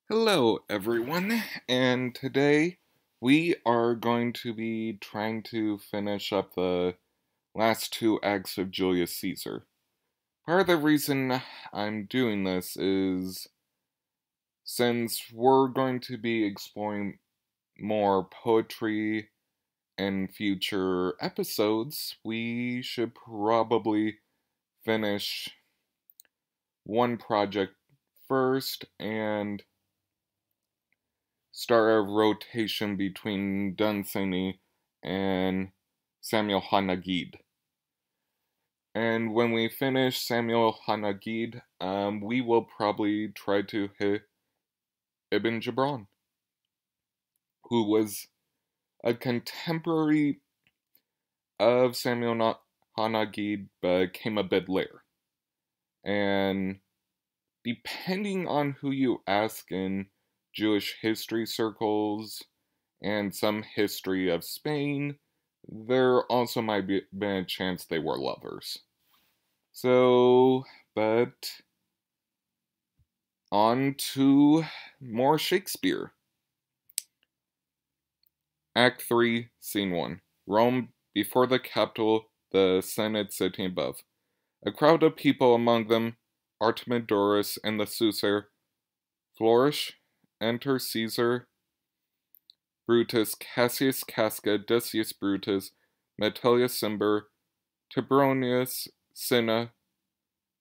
Hello, everyone, and today we are going to be trying to finish up the last two acts of Julius Caesar. Part of the reason I'm doing this is since we're going to be exploring more poetry in future episodes, we should probably finish one project first and start a rotation between Dunsany and Samuel Hanagid. And when we finish Samuel Hanagid, we will probably try to hit Ibn Gibran, who was a contemporary of Samuel Hanagid, but came a bit later. And depending on who you ask in Jewish history circles and some history of Spain, there also might be been a chance they were lovers. So, but on to more Shakespeare. Act 3, Scene 1. Rome, before the Capitol, the Senate sitting above. A crowd of people, among them Artemidorus and the Ceasar, flourish. Enter Caesar, Brutus, Cassius Casca, Decius Brutus, Metellus Cimber, Tibronius, Cinna,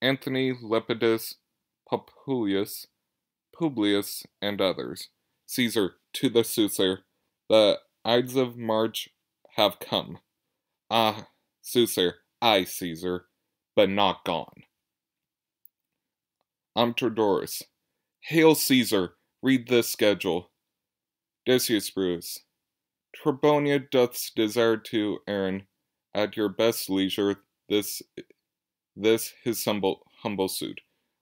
Anthony, Lepidus, Publius, and others. Caesar, to the Ceasar, the Ides of March have come. Ah, Ceasar, I, Caesar, but not gone. Amtrodorus, hail Caesar, read this schedule. Decius Brutus, Trebonia doth desire to Aaron, at your best leisure, this his humble suit.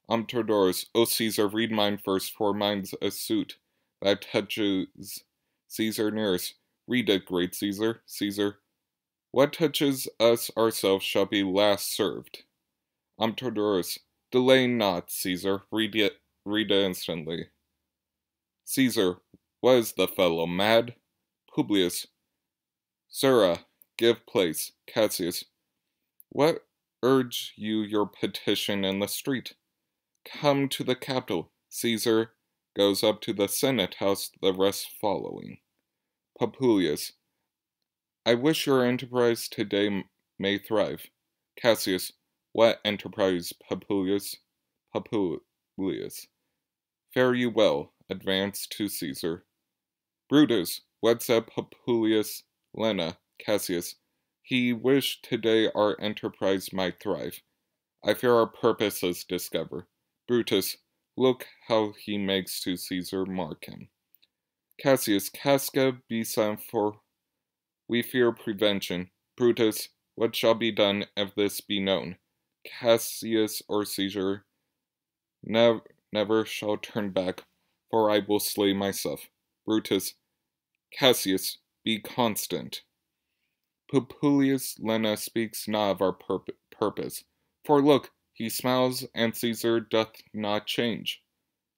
Amtrodorus, O Caesar, read mine first, for mine's a suit that touches Caesar nearest. Read it, great Caesar. Caesar, what touches us ourselves shall be last served. Amtrodorus, delay not, Caesar, read it instantly. Caesar, was the fellow mad? Publius, Sirrah, give place. Cassius, what urge you your petition in the street? Come to the Capitol. Caesar goes up to the Senate House, the rest following. Publius, I wish your enterprise today may thrive. Cassius, what enterprise, Publius? Publius, fare you well, advance to Caesar. Brutus, what said Publius Lena? Cassius, he wished today our enterprise might thrive. I fear our purposes discover. Brutus, look how he makes to Caesar mark him. Cassius, Casca, be silent, for we fear prevention. Brutus, what shall be done if this be known? Cassius or Caesar, never shall turn back, for I will slay myself. Brutus, Cassius, be constant. Publius Lena speaks not of our purpose, for look, he smiles, and Caesar doth not change.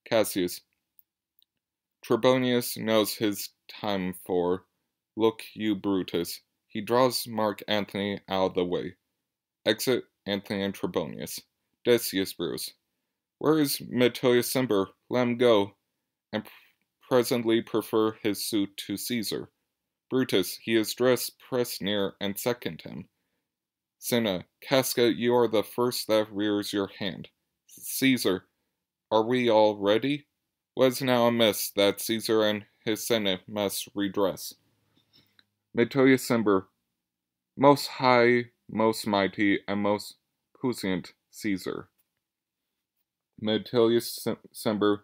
Cassius, Trebonius knows his time, for look you, Brutus, he draws Mark Antony out of the way. Exit Antony and Trebonius. Decius Brutus, where is Metellus Cimber? Let him go, and presently prefer his suit to Caesar. Brutus, he is dressed, press near, and second him. Cinna, Casca, you are the first that rears your hand. Caesar, are we all ready? Was now amiss that Caesar and his Senate must redress. Metellus Cimber, most high, most mighty, and most puissant Caesar. Metellus Cimber,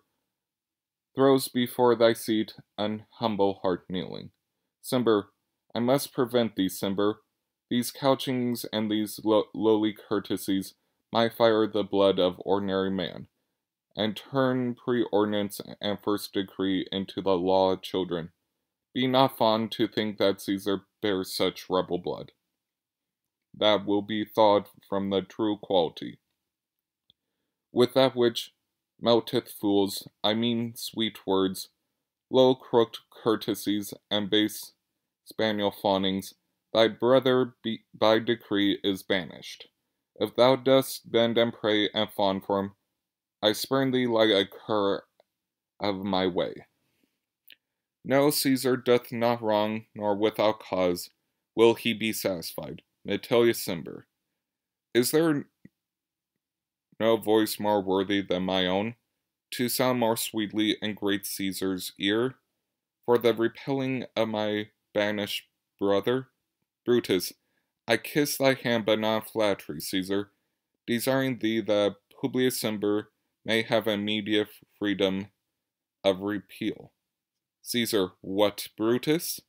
throws before thy seat an humble heart kneeling. Cimber, I must prevent thee, Cimber. These couchings and these lowly courtesies might fire the blood of ordinary man, and turn pre-ordinance and first decree into the law of children. Be not fond to think that Caesar bears such rebel blood. That will be thawed from the true quality, with that which melteth fools, I mean sweet words, low crooked courtesies, and base spaniel fawnings, thy brother by decree is banished. If thou dost bend and pray and fawn for him, I spurn thee like a cur of my way. No, Caesar doth not wrong, nor without cause will he be satisfied. Metellus Cimber. Is there no voice more worthy than my own, to sound more sweetly in great Caesar's ear, for the repelling of my banished brother? Brutus, I kiss thy hand, but not flattery, Caesar, desiring thee that Publius Cimber may have immediate freedom of repeal. Caesar, what, Brutus?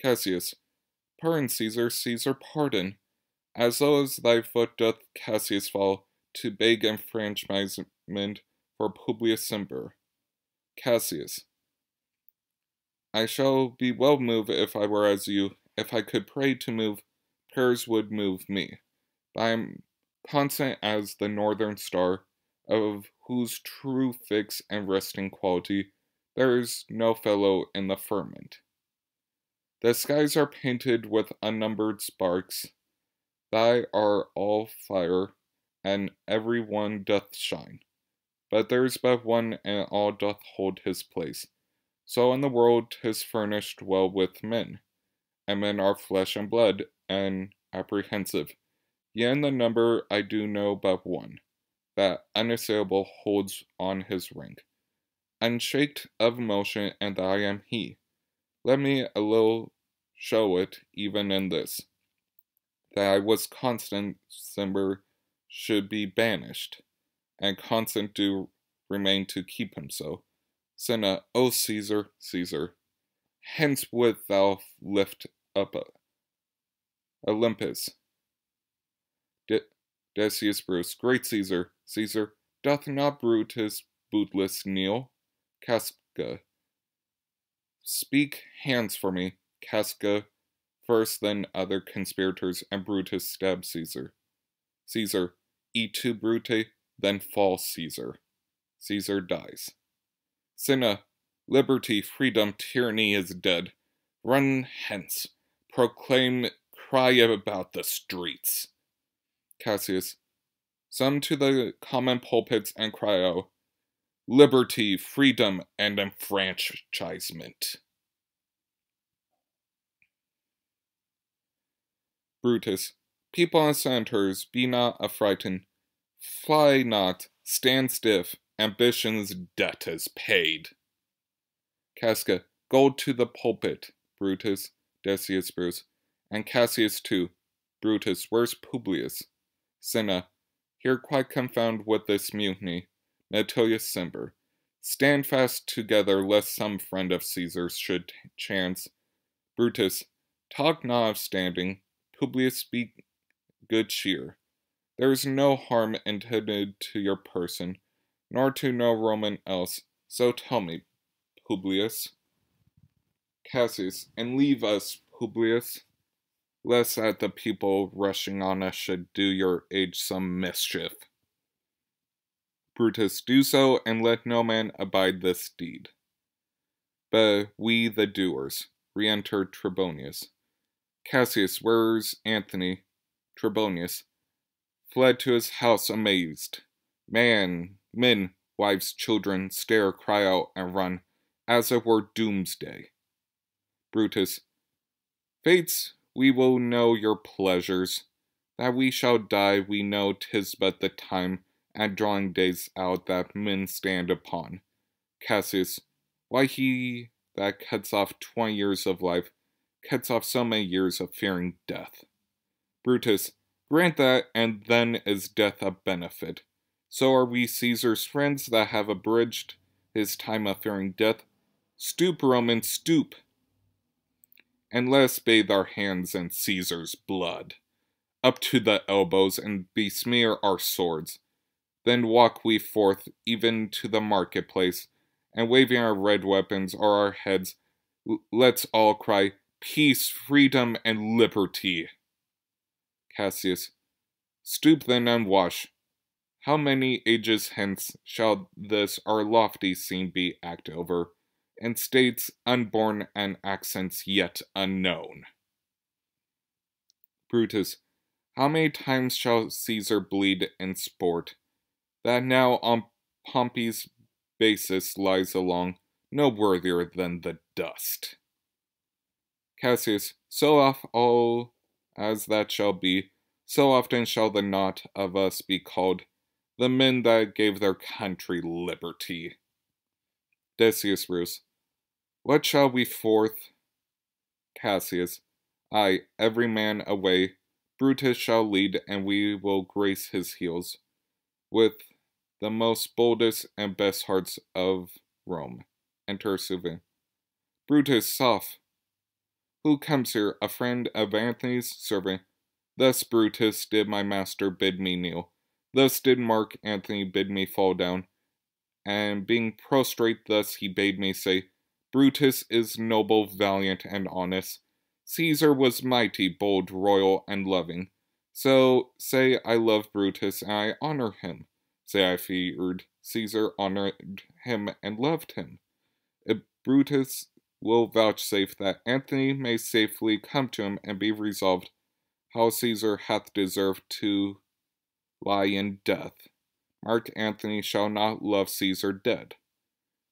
Cassius, pardon, Caesar, Caesar, pardon. As low as thy foot doth Cassius fall, to beg enfranchisement for Publius Cimber. Cassius, I shall be well moved if I were as you. If I could pray to move, prayers would move me. But I am constant as the northern star, of whose true fixed and resting quality there is no fellow in the firmament. The skies are painted with unnumbered sparks, thy are all fire, and every one doth shine. But there's but one, and all doth hold his place. So in the world 'tis furnished well with men, and men are flesh and blood, and apprehensive. Yet in the number I do know but one, that unassailable holds on his rank, unshaked of motion, and I am he. Let me a little show it even in this, that I was constant, Cimber should be banished, and constant do remain to him so. Cinna, O Caesar, Caesar, hence wouldst thou lift up Olympus. Decius Brutus, great Caesar, Caesar, doth not Brutus bootless kneel? Casca, speak hands for me. Casca, first, then other conspirators, and Brutus stab Caesar. Caesar, E tu Brute, then fall Caesar. Caesar dies. Cinna, liberty, freedom, tyranny is dead. Run hence, proclaim, cry about the streets. Cassius, some to the common pulpits and cry out, liberty, freedom, and enfranchisement. Brutus, people and senators, be not affrighted. Fly not, stand stiff, ambition's debt is paid. Casca, gold to the pulpit. Brutus, Decius Brutus, and Cassius too. Brutus, where's Publius? Cinna, here quite confound with this mutiny. Metellus Cimber, stand fast together, lest some friend of Caesar's should chance. Brutus, talk not of standing. Publius, speak good cheer. There is no harm intended to your person, nor to no Roman else. So tell me, Publius. Cassius, and leave us, Publius, lest that the people rushing on us should do your age some mischief. Brutus, do so, and let no man abide this deed. But we the doers, re-enter Trebonius. Cassius, where's Antony? Trebonius, fled to his house amazed. Men, wives, children, stare, cry out, and run, as it were doomsday. Brutus, fates, we will know your pleasures. That we shall die, we know 'tis but the time, and drawing days out that men stand upon. Cassius, why he that cuts off 20 years of life, cuts off so many years of fearing death. Brutus, grant that, and then is death a benefit. So are we Caesar's friends that have abridged his time of fearing death. Stoop, Roman, stoop, and let us bathe our hands in Caesar's blood, up to the elbows, and besmear our swords. Then walk we forth even to the marketplace, and waving our red weapons o'er our heads, let's all cry, peace, freedom, and liberty. Cassius, stoop then and wash. How many ages hence shall this our lofty scene be act over, in states unborn and accents yet unknown? Brutus. How many times shall Caesar bleed in sport, that now on Pompey's basis lies along, no worthier than the dust? Cassius. So oft all as that shall be, so often shall the knot of us be called the men that gave their country liberty. Decius Bruce. What shall we forth? Cassius. Aye, every man away. Brutus shall lead, and we will grace his heels with the most boldest and best hearts of Rome. Enter Suven. Brutus, soft. Who comes here? A friend of Antony's servant. Thus, Brutus, did my master bid me kneel. Thus did Mark Antony bid me fall down. And being prostrate thus he bade me say, Brutus is noble, valiant, and honest. Caesar was mighty, bold, royal, and loving. So say I love Brutus, and I honor him. Say I feared Caesar, honored him, and loved him. If Brutus will vouchsafe that Antony may safely come to him and be resolved how Caesar hath deserved to lie in death, Mark Antony shall not love Caesar dead,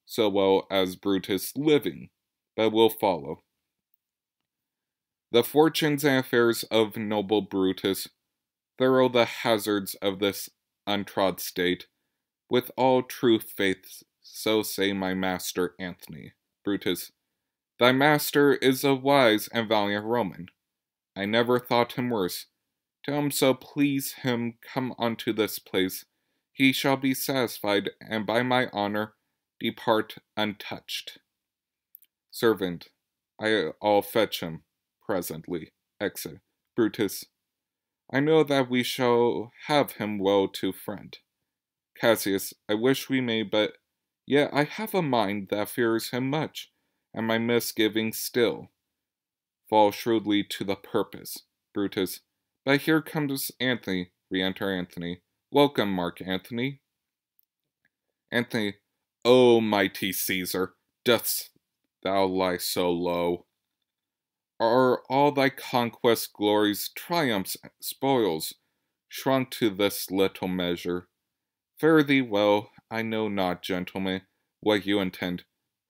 so well as Brutus living, but will follow the fortunes and affairs of noble Brutus, thorough the hazards of this untrod state, with all true faith, so say my master Antony. Brutus. Thy master is a wise and valiant Roman. I never thought him worse. Tell him so please him come unto this place. He shall be satisfied, and by my honor depart untouched. Servant. I'll fetch him presently. Exit. Brutus. I know that we shall have him well to friend. Cassius. I wish we may, but yet I have a mind that fears him much, and my misgivings still fall shrewdly to the purpose. Brutus. But here comes Antony. Re-enter Antony. Welcome, Mark Antony. Antony. O mighty Caesar, dost thou lie so low? Are all thy conquest glories, triumphs, spoils, shrunk to this little measure? Fare thee well. I know not, gentlemen, what you intend.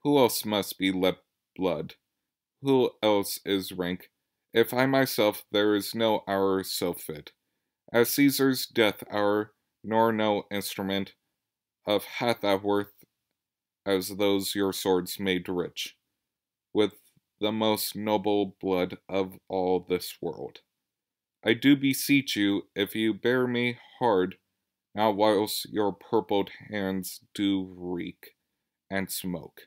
Who else must be let blood? Who else is rank? If I myself, there is no hour so fit as Caesar's death hour, nor no instrument of hath that worth as those your swords made rich with the most noble blood of all this world. I do beseech you, if you bear me hard, now whilst your purpled hands do reek and smoke.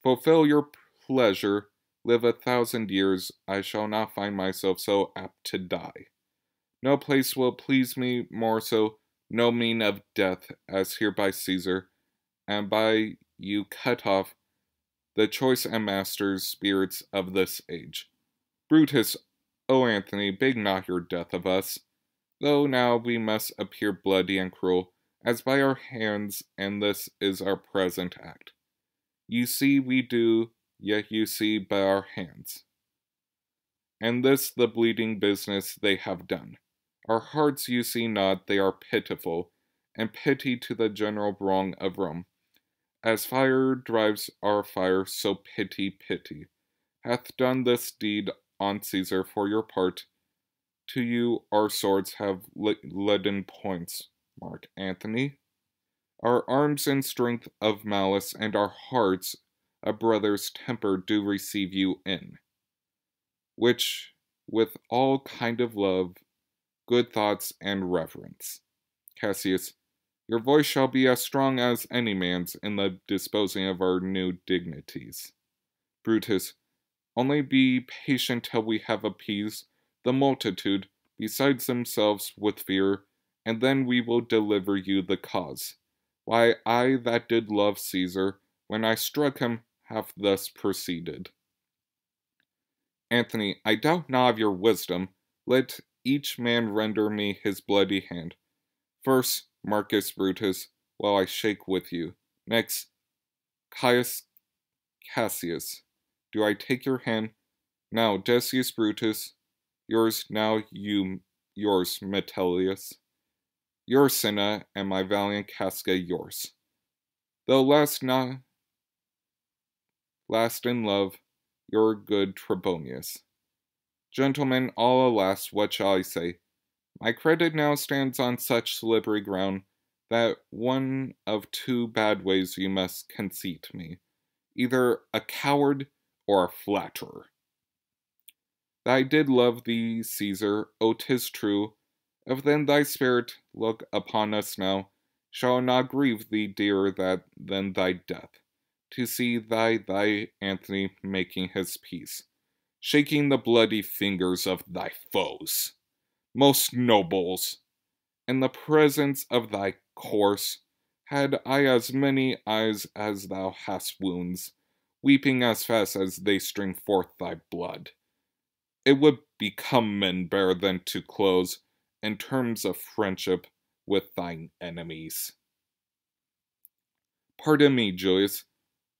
Fulfill your pleasure, live 1,000 years, I shall not find myself so apt to die. No place will please me more so, no mean of death, as here by Caesar, and by you cut off the choice and masters spirits of this age. Brutus, O Antony, beg not your death of us, though now we must appear bloody and cruel, as by our hands, and this is our present act. You see we do, yet you see by our hands. And this the bleeding business they have done. Our hearts you see not, they are pitiful, and pity to the general wrong of Rome. As fire drives our fire, so pity, hath done this deed on Caesar for your part. To you our swords have leaden points, Mark Antony. Our arms and strength of malice, and our hearts a brother's temper do receive you in, which with all kind of love, good thoughts, and reverence. Cassius. Your voice shall be as strong as any man's in the disposing of our new dignities. Brutus. Only be patient till we have appeased the multitude, besides themselves, with fear, and then we will deliver you the cause. Why, I that did love Caesar, when I struck him, have thus proceeded. Antony. I doubt not of your wisdom. Let each man render me his bloody hand. First, Marcus Brutus, while I shake with you. Next, Caius Cassius. Do I take your hand? Now, Decius Brutus. Yours, now yours, Metellus. Yours, Cinna, and my valiant Casca, yours. Though last in love, your good Trebonius. Gentlemen, all alas, what shall I say? My credit now stands on such slippery ground that one of two bad ways you must conceit me, either a coward or a flatterer. That I did love thee, Caesar, O 'tis true, if then thy spirit look upon us now, shall not grieve thee dearer than thy death, to see thy Antony making his peace, shaking the bloody fingers of thy foes. Most nobles, in the presence of thy corse, had I as many eyes as thou hast wounds, weeping as fast as they stream forth thy blood. It would become men better than to close in terms of friendship with thine enemies. Pardon me, Julius,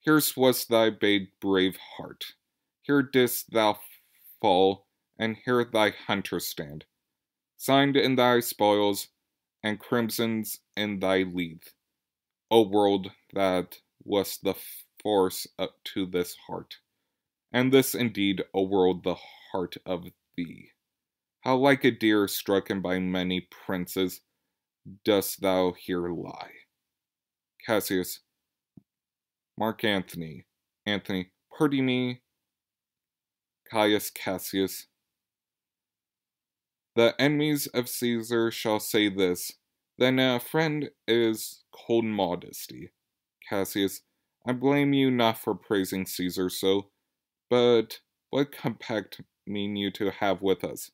here's was thy brave heart. Here didst thou fall, and here thy hunter stand, signed in thy spoils, and crimsons in thy leath. O world, that was the force up to this heart, and this indeed, O world, the heart of thee. How like a deer stricken by many princes dost thou here lie. Cassius, Mark Antony, pardon me, Caius Cassius. The enemies of Caesar shall say this, then a friend is cold modesty. Cassius, I blame you not for praising Caesar so, but what compact mean you to have with us?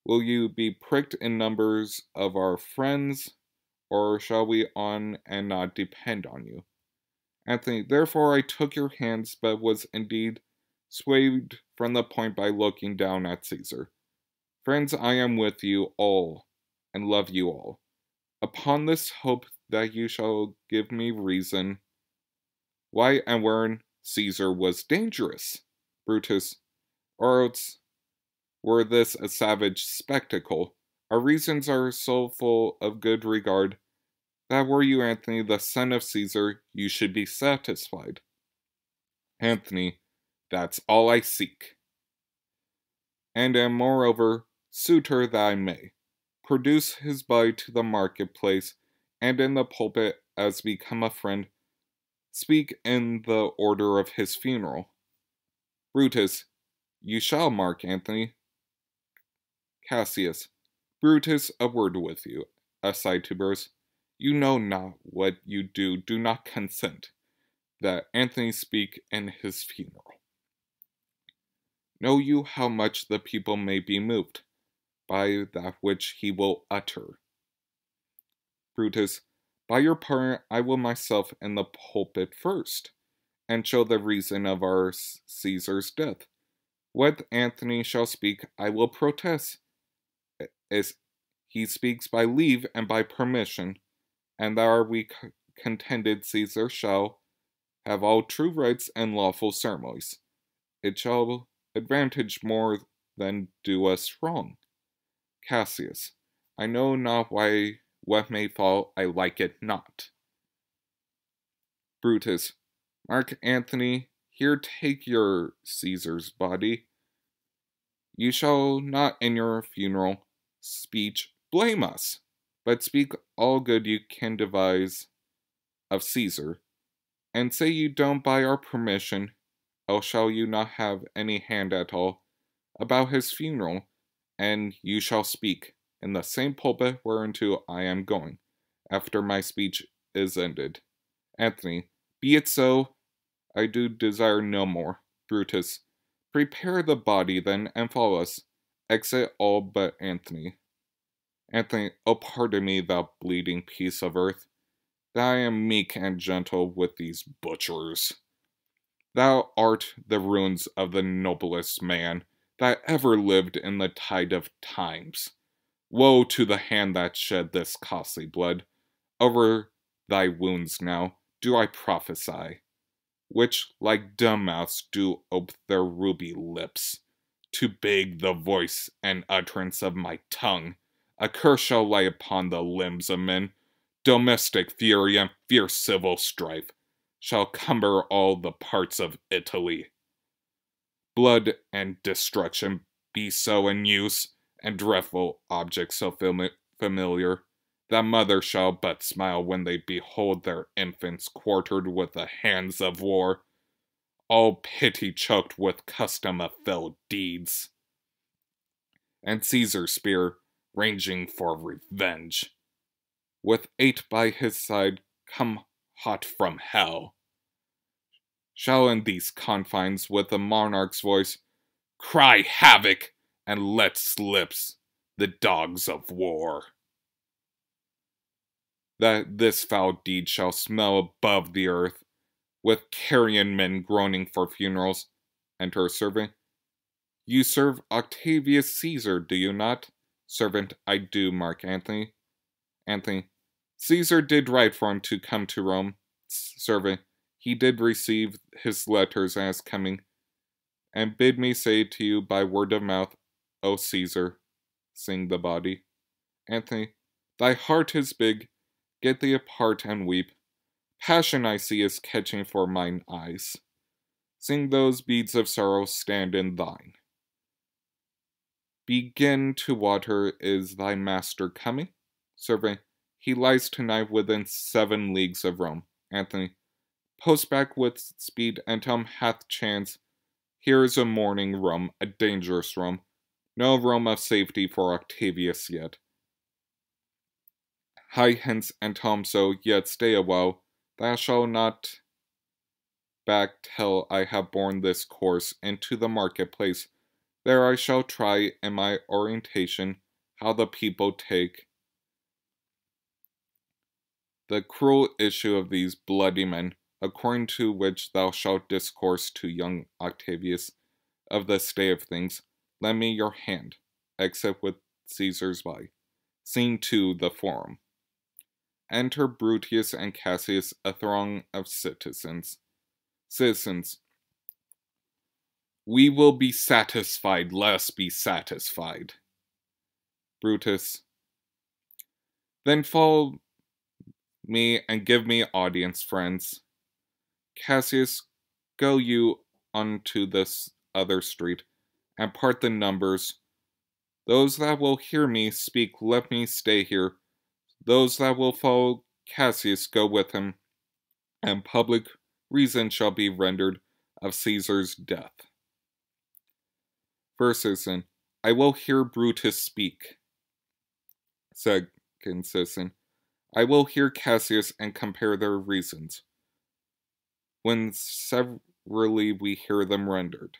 Will you be pricked in numbers of our friends, or shall we on and not depend on you? Antony, therefore I took your hands, but was indeed swayed from the point by looking down at Caesar. Friends, I am with you all, and love you all. Upon this hope that you shall give me reason why and wherein Caesar was dangerous. Brutus, or else were this a savage spectacle, our reasons are so full of good regard, that were you, Antony, the son of Caesar, you should be satisfied. Antony, that's all I seek. And am moreover suitor that I may produce his body to the marketplace, and in the pulpit, as become a friend, speak in the order of his funeral. Brutus, you shall, Mark Antony. Cassius, Brutus, a word with you. Aside to Burrus, you know not what you do not consent that Antony speak in his funeral. Know you how much the people may be moved by that which he will utter? Brutus, by your pardon, I will myself in the pulpit first, and show the reason of our Caesar's death. What Antony shall speak, I will protest. As he speaks by leave and by permission, and that are we contended Caesar shall have all true rights and lawful ceremonies. It shall advantage more than do us wrong. Cassius, I know not why what may fall, I like it not. Brutus, Mark Antony, here take your Caesar's body. You shall not in your funeral speech blame us, but speak all good you can devise of Caesar, and say you don't by our permission, else shall you not have any hand at all about his funeral, and you shall speak in the same pulpit whereunto I am going, after my speech is ended. Antony, be it so, I do desire no more. Brutus, prepare the body then, and follow us. Exit all but Antony. Antony, oh pardon me, thou bleeding piece of earth, that I am meek and gentle with these butchers. Thou art the ruins of the noblest man that ever lived in the tide of times. Woe to the hand that shed this costly blood. Over thy wounds now do I prophesy, which like dumb mouths do ope their ruby lips, to beg the voice and utterance of my tongue. A curse shall lie upon the limbs of men, domestic fury and fierce civil strife shall cumber all the parts of Italy. Blood and destruction be so in use, and dreadful objects so familiar, that mothers shall but smile when they behold their infants quartered with the hands of war, all pity choked with custom of fell deeds. And Caesar's spear, ranging for revenge, with 8 by his side, come hot from hell, shall in these confines, with a monarch's voice, cry havoc, and let slips the dogs of war. That this foul deed shall smell above the earth, with carrion men groaning for funerals. Enter a servant. You serve Octavius Caesar, do you not? Servant, I do, Mark Antony. Antony, Caesar did write for him to come to Rome. Servant, he did receive his letters as coming, and bid me say to you by word of mouth, O Caesar, sing the body. Antony, thy heart is big, get thee apart and weep. Passion I see is catching for mine eyes. Sing those beads of sorrow stand in thine. Begin to water, is thy master coming? Servant, he lies tonight within 7 leagues of Rome. Antony, post back with speed, and tell him hath chance. Here is a morning Rome, a dangerous Rome. No Rome of safety for Octavius yet. Hie hence and tell him so, yet stay a while. Thou shalt not back till I have borne this course into the marketplace. There I shall try in my orientation how the people take the cruel issue of these bloody men, according to which thou shalt discourse to young Octavius of the state of things. Lend me your hand. Exit with Caesar's body. Scene 2, the Forum. Enter Brutus and Cassius, a throng of citizens. Citizens, we will be satisfied, let us be satisfied. Brutus, then follow me and give me audience, friends. Cassius, go you unto this other street, and part the numbers. Those that will hear me speak, let me stay here. Those that will follow Cassius, go with him, and public reason shall be rendered of Caesar's death. First citizen, I will hear Brutus speak. Second citizen, I will hear Cassius and compare their reasons, when severally we hear them rendered.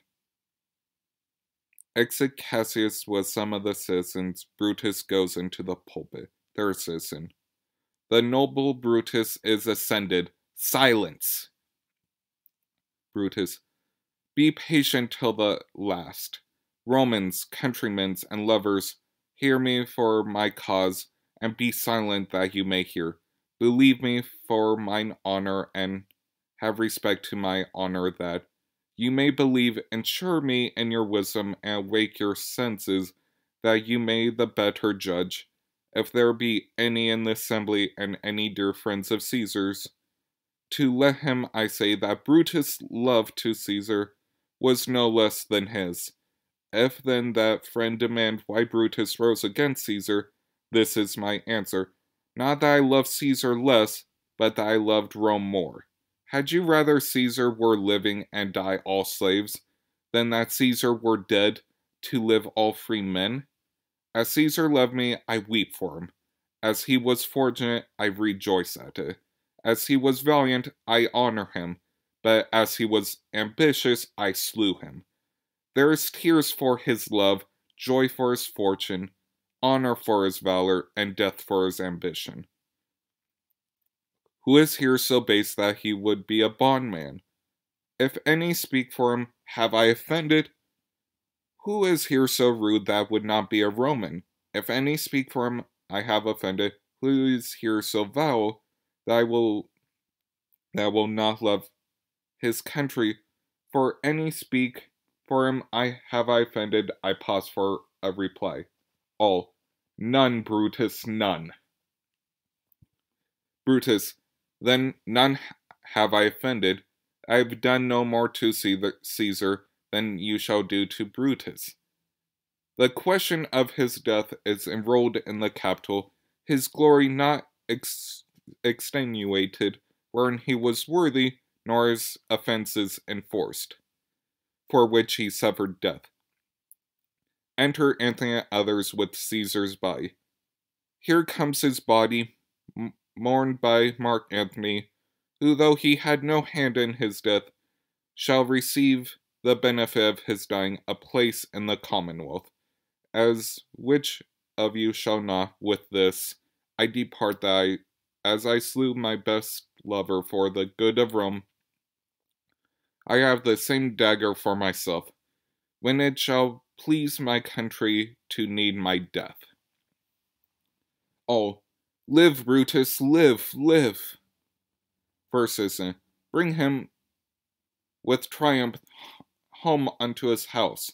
Exit Cassius with some of the citizens. Brutus goes into the pulpit. Third citizen, the noble Brutus is ascended. Silence! Brutus, be patient till the last. Romans, countrymen, and lovers, hear me for my cause, and be silent that you may hear. Believe me for mine honor, and have respect to my honor, that you may believe. Ensure me in your wisdom, and wake your senses, that you may the better judge, if there be any in the assembly, and any dear friends of Caesar's. To let him I say that Brutus' love to Caesar was no less than his. If then that friend demand why Brutus rose against Caesar, this is my answer. Not that I loved Caesar less, but that I loved Rome more. Had you rather Caesar were living and die all slaves, than that Caesar were dead to live all free men? As Caesar loved me, I weep for him. As he was fortunate, I rejoice at it. As he was valiant, I honor him. But as he was ambitious, I slew him. There is tears for his love, joy for his fortune, honor for his valor, and death for his ambition. Who is here so base that he would be a bondman? If any speak for him, have I offended? Who is here so rude that would not be a Roman? If any speak for him I have offended, who is here so vile that will not love his country, for any speak for him I have offended, I pause for a reply. All. None, Brutus, none. Brutus. Then none have I offended. I have done no more to Caesar than you shall do to Brutus. The question of his death is enrolled in the Capitol, his glory not extenuated, wherein he was worthy, nor his offences enforced, for which he suffered death. Enter Antony and others with Caesar's body. Here comes his body, mourned by Mark Antony, who, though he had no hand in his death, shall receive the benefit of his dying a place in the Commonwealth. As which of you shall not, with this, I depart as I slew my best lover for the good of Rome, I have the same dagger for myself, when it shall please my country to need my death. All. Live, Brutus, live, live. First citizen. Bring him with triumph home unto his house.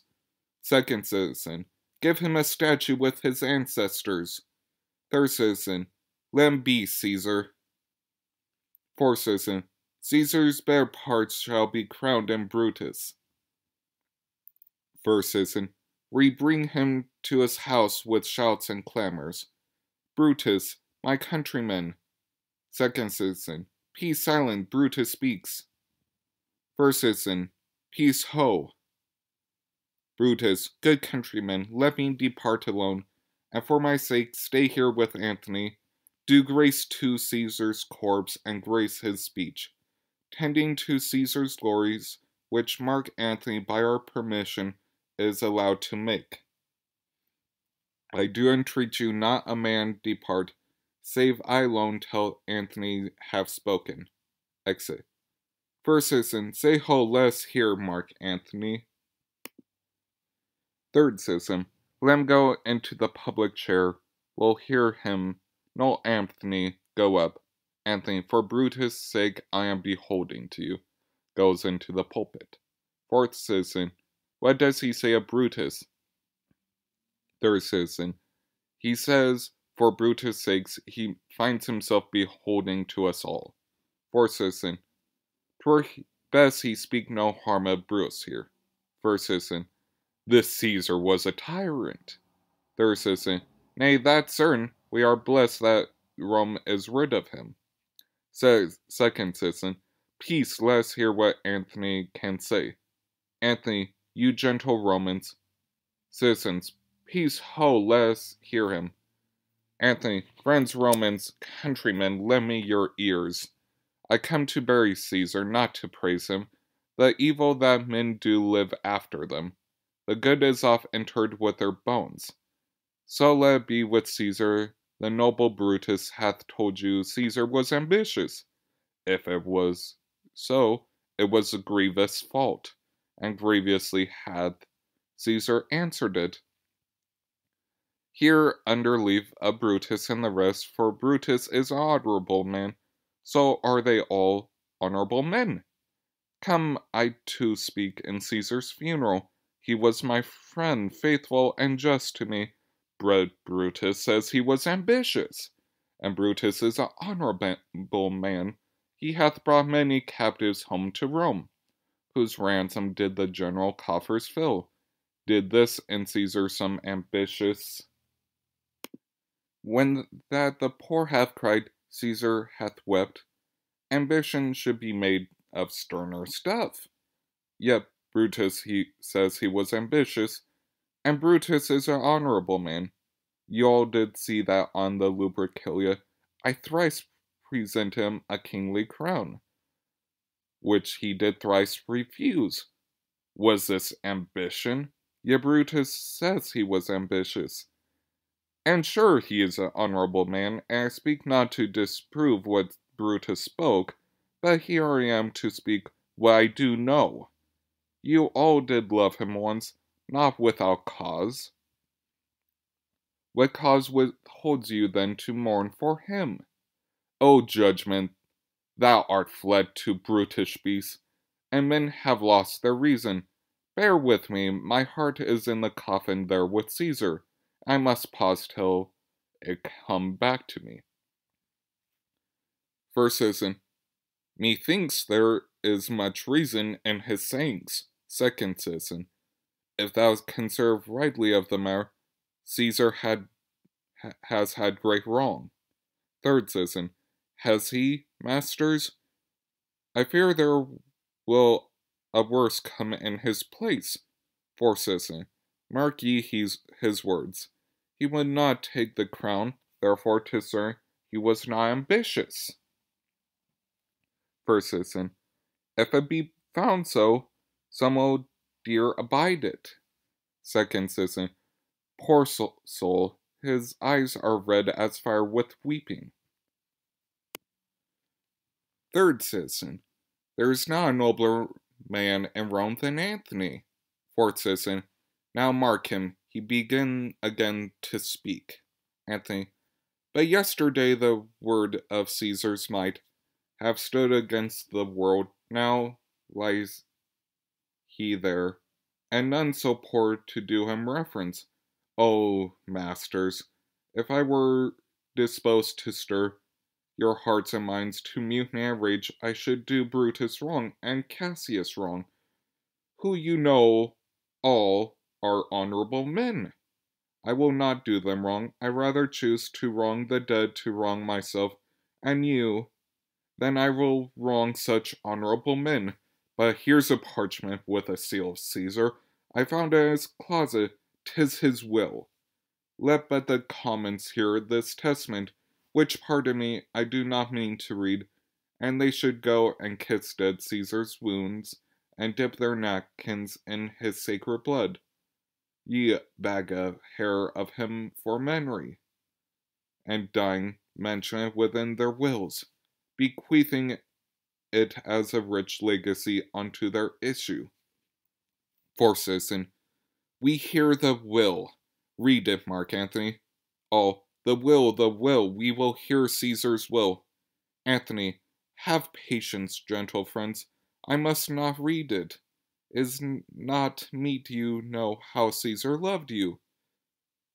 Second citizen. Give him a statue with his ancestors. Third citizen. Let him be, Caesar. Fourth citizen. Caesar's better parts shall be crowned in Brutus. First citizen. We bring him to his house with shouts and clamors. Brutus, my countryman. Second citizen. Peace silent, Brutus speaks. First citizen. Peace ho. Brutus, good countryman, let me depart alone, and for my sake stay here with Antony. Do grace to Caesar's corpse and grace his speech, tending to Caesar's glories, which Mark Antony by our permission is allowed to make. I do entreat you not a man depart, save I alone till Antony have spoken. Exit. First citizen, say ho, let us hear Mark Antony. Third citizen, let him go into the public chair. We'll hear him. No, Antony, go up. Antony, for Brutus' sake I am beholding to you. Goes into the pulpit. Fourth citizen, what does he say of Brutus? Third citizen, he says, for Brutus' sakes, he finds himself beholding to us all. Fourth citizen, 'twere best he speak no harm of Brutus here. First citizen, this Caesar was a tyrant. Third citizen, nay, that's certain. We are blessed that Rome is rid of him. Second citizen, peace, let us hear what Antony can say. Antony, you gentle Romans. Citizens, peace ho, let us hear him. Antony, friends Romans, countrymen, lend me your ears. I come to bury Caesar, not to praise him. The evil that men do live after them. The good is oft interred with their bones. So let it be with Caesar. The noble Brutus hath told you Caesar was ambitious. If it was so, it was a grievous fault, and grievously hath Caesar answered it. Here under leave of Brutus and the rest, for Brutus is an honorable man, so are they all honorable men. Come I to speak in Caesar's funeral. He was my friend, faithful and just to me. Brutus says he was ambitious, and Brutus is an honorable man. He hath brought many captives home to Rome, whose ransom did the general coffers fill. Did this in Caesar some ambitious? When that the poor hath cried, Caesar hath wept. Ambition should be made of sterner stuff. Yet Brutus he says he was ambitious, and Brutus is an honorable man. You all did see that on the Lupercalia I thrice present him a kingly crown, which he did thrice refuse. Was this ambition? Yet Brutus says he was ambitious. And sure he is an honorable man, and I speak not to disprove what Brutus spoke, but here I am to speak what I do know. You all did love him once, not without cause. What cause withholds you then to mourn for him? O judgment, thou art fled to brutish beasts, and men have lost their reason. Bear with me, my heart is in the coffin there with Caesar. I must pause till it come back to me. First citizen, methinks there is much reason in his sayings. Second citizen, if thou conserve rightly of the matter, Caesar has had great wrong. Third citizen, has he, masters? I fear there will a worse come in his place. Fourth citizen, mark ye his words. He would not take the crown, therefore 'tis certain he was not ambitious. First citizen, if it be found so, some will dear abide it. Second citizen, poor soul, his eyes are red as fire with weeping. Third citizen, there is not a nobler man in Rome than Antony. Fourth citizen, now mark him, he begin again to speak. Antony, but yesterday the word of Caesar's might have stood against the world, now lies he there, and none so poor to do him reference. O masters, if I were disposed to stir your hearts and minds to mutiny and rage, I should do Brutus wrong and Cassius wrong, who you know all are honorable men. I will not do them wrong. I rather choose to wrong the dead to wrong myself and you, than I will wrong such honorable men. But here's a parchment with a seal of Caesar. I found it in his closet. 'Tis his will. Let but the commons hear this testament, which, pardon me, I do not mean to read, and they should go and kiss dead Caesar's wounds, and dip their napkins in his sacred blood. Ye bag a hair of him for memory, and dying, mention it within their wills, bequeathing it as a rich legacy unto their issue. Fourth citizen, we hear the will. Read it, Mark Antony. All, the will, we will hear Caesar's will. Antony, have patience, gentle friends, I must not read it. Is not meet you know how Caesar loved you.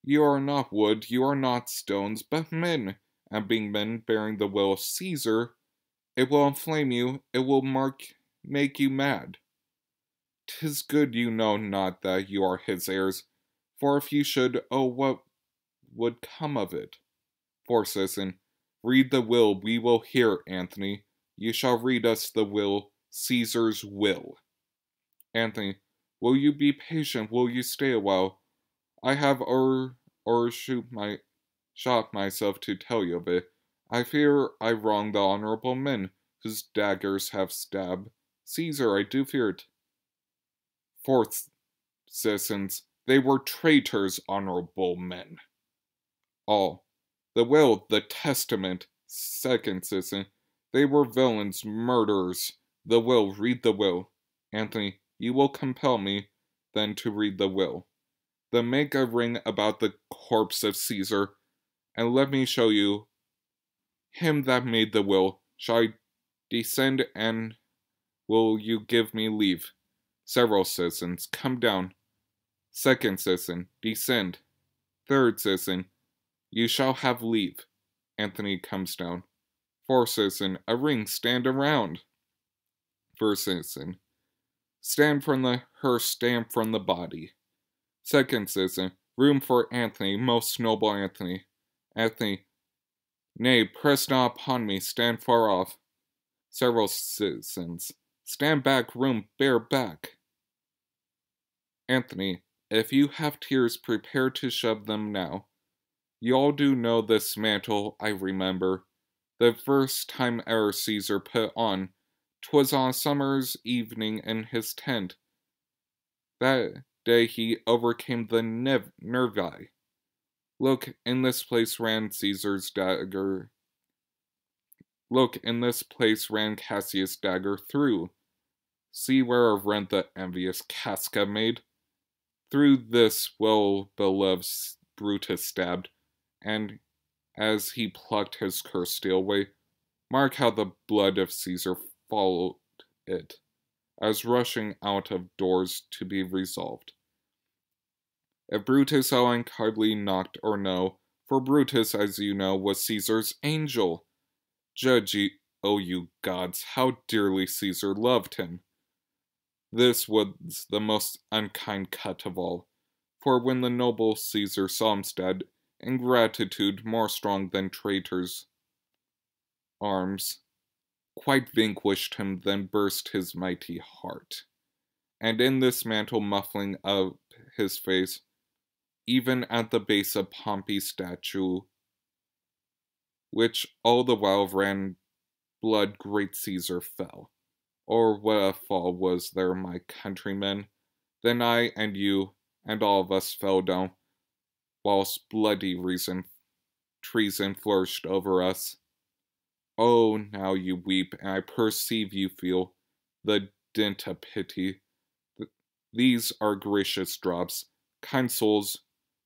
You are not wood, you are not stones, but men, and being men bearing the will of Caesar, it will inflame you, it will make you mad. 'Tis good you know not that you are his heirs, for if you should, oh, what would come of it? Fourth citizen, read the will we will hear, Antony. You shall read us the will, Caesar's will. Antony, will you be patient? Will you stay a while? I have shot myself to tell you of it. I fear I wrong the honorable men whose daggers have stabbed Caesar. I do fear it. Fourth citizens, they were traitors, honorable men. All, the will, the testament. Second citizen, they were villains, murderers. The will, read the will. Antony, you will compel me, then, to read the will. Then make a ring about the corpse of Caesar, and let me show you him that made the will. Shall I descend, and will you give me leave? Several citizens, come down. Second citizen, descend. Third citizen, you shall have leave. Antony comes down. Fourth citizen, a ring, stand around. First citizen, stand from the hearse, stand from the body. Second citizen, room for Antony, most noble Antony. Antony, nay, press not upon me, stand far off. Several citizens, stand back, room, bear back. Antony, if you have tears, prepare to shed them now. You all do know this mantle, I remember. The first time e'er Caesar put on, 'twas on a summer's evening in his tent. That day he overcame the nervi. Look, in this place ran Caesar's dagger. Look, in this place ran Cassius' dagger through. See where a rent the envious Casca made. Through this well-beloved Brutus stabbed, and as he plucked his cursed steel away, mark how the blood of Caesar followed it, as rushing out of doors to be resolved. If Brutus Owen hardly knocked or no, for Brutus, as you know, was Caesar's angel. Judge ye, O you gods, how dearly Caesar loved him. This was the most unkind cut of all, for when the noble Caesar saw him dead, ingratitude more strong than traitors' arms, quite vanquished him, then burst his mighty heart. And in this mantle muffling up his face, even at the base of Pompey's statue, which all the while ran blood, great Caesar fell. Or what a fall was there, my countrymen! Then I and you and all of us fell down, whilst bloody treason flourished over us. Oh, now you weep, and I perceive you feel the dint of pity. These are gracious drops. Kind souls,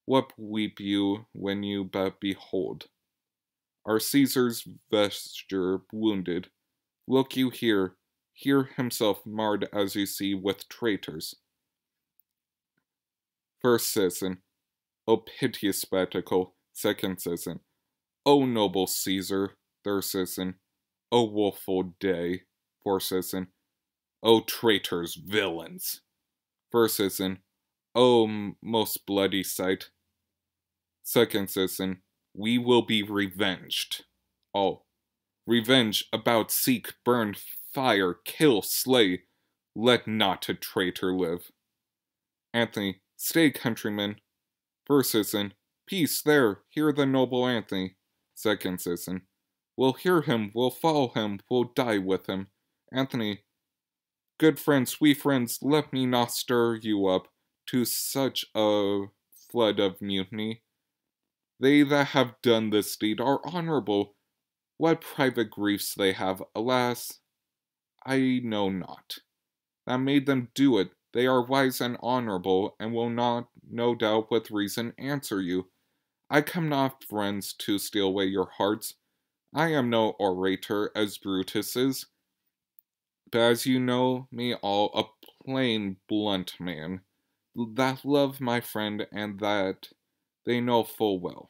what weep you when you but behold our Caesar's vesture wounded? Look you here himself marred as you see with traitors. First citizen, O piteous spectacle. Second citizen, O noble Caesar. Third citizen, O woeful day. Fourth citizen, O traitors, villains. First citizen, O most bloody sight. Second citizen, we will be revenged. All, revenge about, seek, burn, fire, kill, slay. Let not a traitor live. Anthony, stay, countrymen. First citizen, peace there, hear the noble Anthony. Second citizen, we'll hear him, we'll follow him, we'll die with him. Anthony, good friends, sweet friends, let me not stir you up to such a flood of mutiny. They that have done this deed are honorable. What private griefs they have, alas, I know not. That made them do it. They are wise and honorable, and will not, no doubt with reason, answer you. I come not, friends, to steal away your hearts. I am no orator, as Brutus is, but as you know me all, a plain, blunt man, that love my friend, and that they know full well,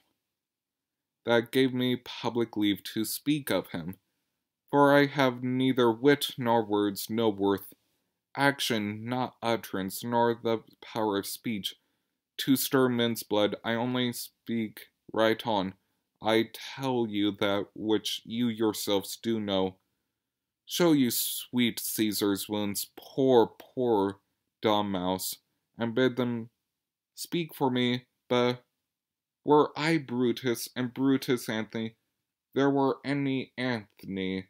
that gave me public leave to speak of him, for I have neither wit nor words, no worth, action, not utterance, nor the power of speech, to stir men's blood. I only speak right on. I tell you that which you yourselves do know. Show you sweet Caesar's wounds, poor dumb mouse, and bid them speak for me, but were I Brutus, and Brutus Anthony, there were any Anthony,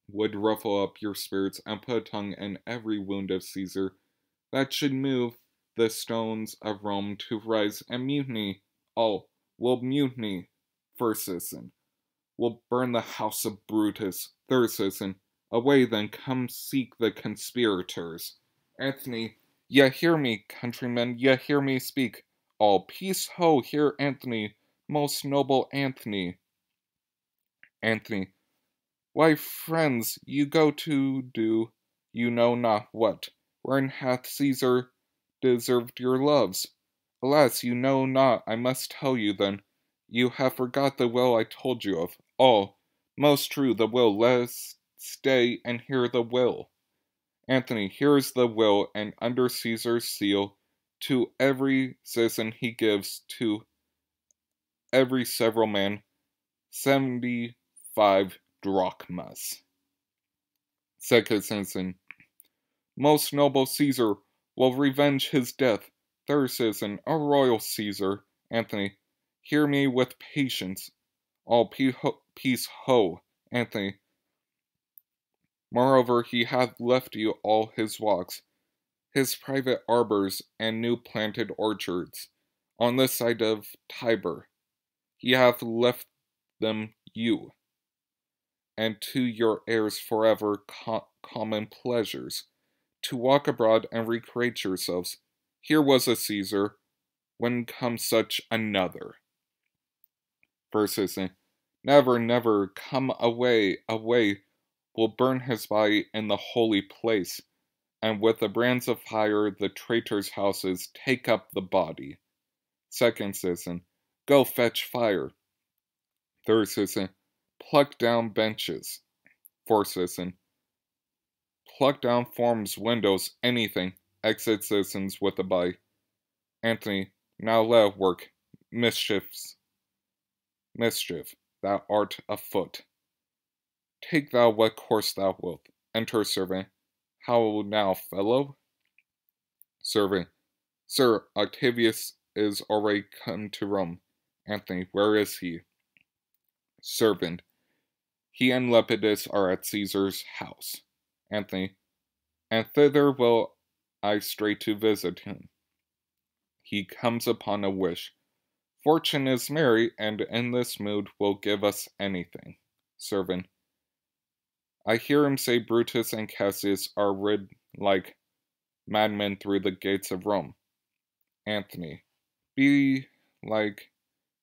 would ruffle up your spirits and put a tongue in every wound of Caesar, that should move the stones of Rome to rise and mutiny. All will mutiny. First citizen, will burn the house of Brutus. Third citizen, away then, come seek the conspirators. Anthony, ye hear me, countrymen, ye hear me speak. All, peace ho, hear Anthony, most noble Anthony. Anthony, why, friends, you go to do you know not what, wherein hath Caesar deserved your loves? Alas, you know not. I must tell you then. You have forgot the will I told you of. All, most true, the will. Let us stay and hear the will. Anthony, here is the will, and under Caesar's seal, to every citizen he gives, to every several man, 75 drachmas. Second citizen, most noble Caesar will revenge his death. Third citizen, a royal Caesar. Anthony, hear me with patience. All, peace ho, Anthony. Moreover, he hath left you all his walks, his private arbors and new planted orchards, on this side of Tiber. He hath left them you, and to your heirs forever common pleasures, to walk abroad and recreate yourselves. Here was a Caesar, when comes such another? First Citizen, never, never, come away, away, will burn his body in the holy place, and with the brands of fire the traitors' houses take up the body. Second Citizen, go fetch fire. Third Citizen, pluck down benches. Fourth Citizen, pluck down forms, windows, anything. Exit citizens with a body. Anthony, now let work. Mischief, thou art afoot. Take thou what course thou wilt. Enter servant. How now, fellow? Servant, sir, Octavius is already come to Rome. Anthony, where is he? Servant, he and Lepidus are at Caesar's house. Anthony, and thither will I straight to visit him. He comes upon a wish. Fortune is merry, and in this mood will give us anything. Servant, I hear him say Brutus and Cassius are rid like madmen through the gates of Rome. Anthony, be like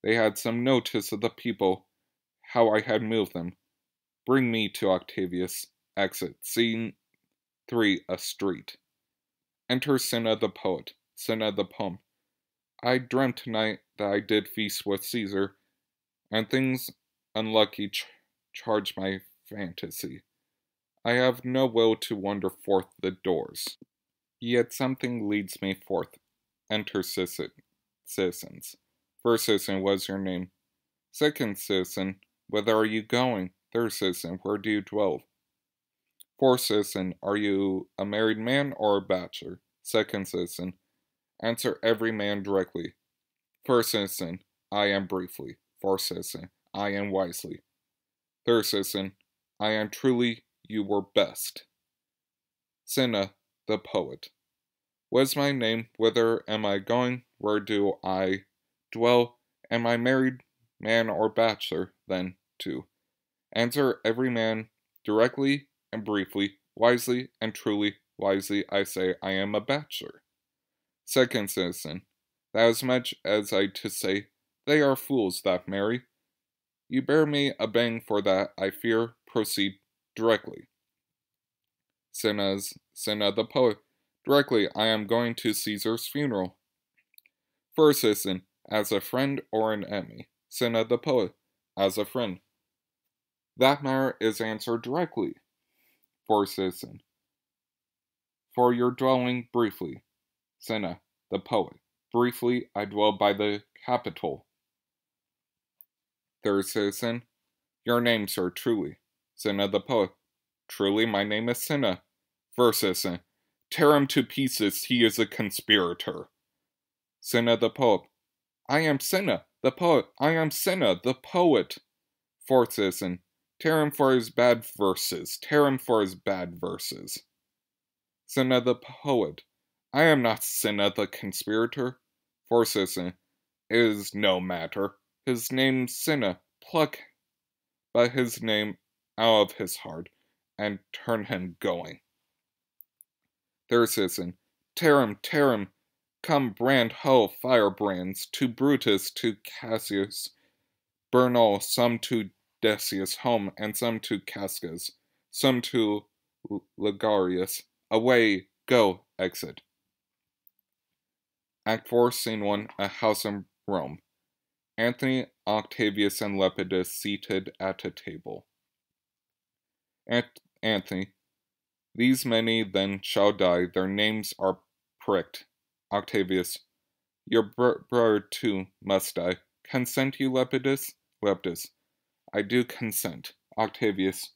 they had some notice of the people, how I had moved them. Bring me to Octavius. Exit. Scene 3, a street. Enter Cinna the poet. Cinna the poem. I dreamt tonight that I did feast with Caesar, and things unlucky charge my fantasy. I have no will to wander forth the doors. Yet something leads me forth. Enter citizens. First citizen, what is your name? Second citizen, whither are you going? Third citizen, where do you dwell? Fourth citizen, are you a married man or a bachelor? Second citizen, answer every man directly. First citizen, I am briefly. Fourth citizen, I am wisely. Third citizen, I am truly, you were best. Cinna, the poet. What is my name? Whither am I going? Where do I dwell? Am I married man or bachelor? Then, too. Answer every man directly and briefly, wisely and truly, wisely, I say I am a bachelor. Second citizen, that as much as I to say, they are fools that marry. You bear me a bang for that, I fear. Proceed directly. Cinna the poet. Directly, I am going to Caesar's funeral. First citizen, as a friend or an enemy. Cinna the poet, as a friend. That matter is answered directly. Fourth citizen, for your dwelling briefly. Cinna the poet, briefly I dwell by the Capitol. Third citizen, your name, sir, truly. Cinna the poet, truly my name is Cinna. First citizen, tear him to pieces, he is a conspirator. Cinna the poet, I am Cinna the poet, I am Cinna the poet. Fourth citizen, tear him for his bad verses, tear him for his bad verses. Cinna the poet, I am not Cinna the conspirator. Fourth citizen, it is no matter, his name's Cinna, pluck but his name out of his heart, and turn him going. Third citizen, tear him, come brand ho, firebrands, to Brutus, to Cassius, burn all, some to Decius home, and some to Cascas, some to Ligarius. Away, go, exit. Act 4, Scene 1, a house in Rome. Anthony, Octavius, and Lepidus seated at a table. Anthony, these many then shall die, their names are pricked. Octavius, your brother too must die. Consent you, Lepidus? Lepidus, I do consent. Octavius,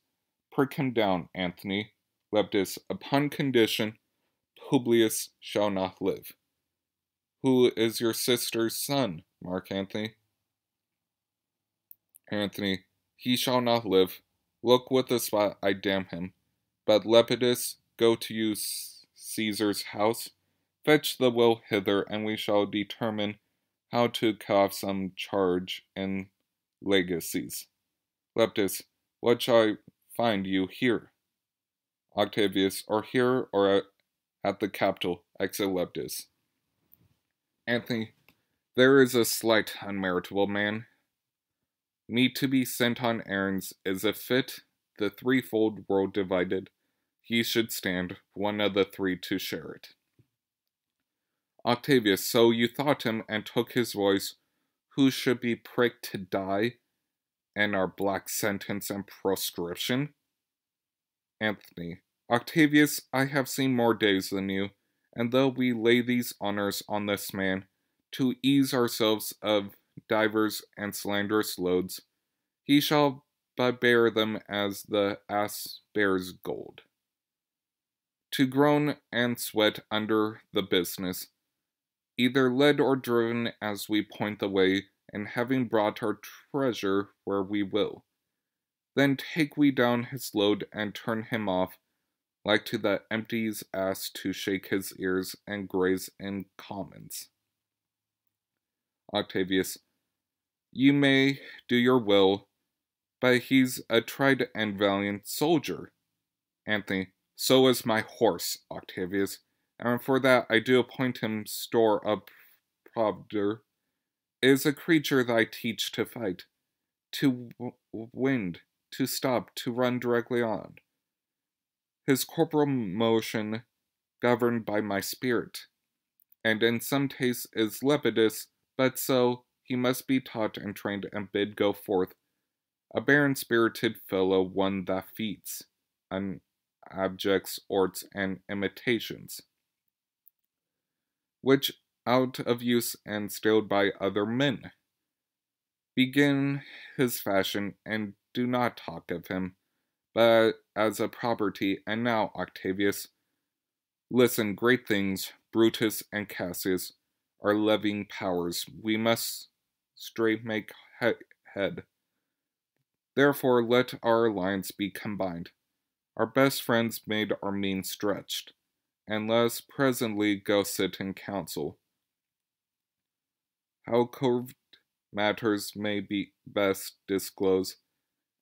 prick him down, Anthony. Lepidus, upon condition, Publius shall not live. Who is your sister's son, Mark Antony? Anthony, he shall not live. Look with the spot, I damn him. But Lepidus, go to you Caesar's house, fetch the will hither, and we shall determine how to cut off some charge in legacies. Lepidus, what shall I find you here? Octavius, or here or at the Capitol. Exit Lepidus. Anthony, There is a slight unmeritable man. Meet to be sent on errands is a fit, the threefold world divided. He should stand, one of the three to share it. Octavius, so you thought him and took his voice, who should be pricked to die, and our black sentence and proscription? Anthony, Octavius, I have seen more days than you, and though we lay these honors on this man, to ease ourselves of divers and slanderous loads, he shall but bear them as the ass bears gold. To groan and sweat under the business, either led or driven as we point the way, and having brought our treasure where we will, then take we down his load and turn him off, like to the empty's ass to shake his ears and graze in commons. Octavius, you may do your will, but he's a tried and valiant soldier. Anthony, so is my horse, Octavius, and for that I do appoint him store of provender. It is a creature that I teach to fight, to wind, to stop, to run directly on. His corporal motion governed by my spirit, and in some taste is lepidus, but so he must be taught and trained and bid go forth, a barren-spirited fellow, one that feeds on abjects, orts, and imitations, which, out of use and stilled by other men, begin his fashion, and do not talk of him, but as a property. And now, Octavius, listen, great things, Brutus and Cassius, are levying powers. We must straight make head. Therefore, let our alliance be combined. Our best friends made our means stretched, and let us presently go sit in council. How curved matters may be best disclose,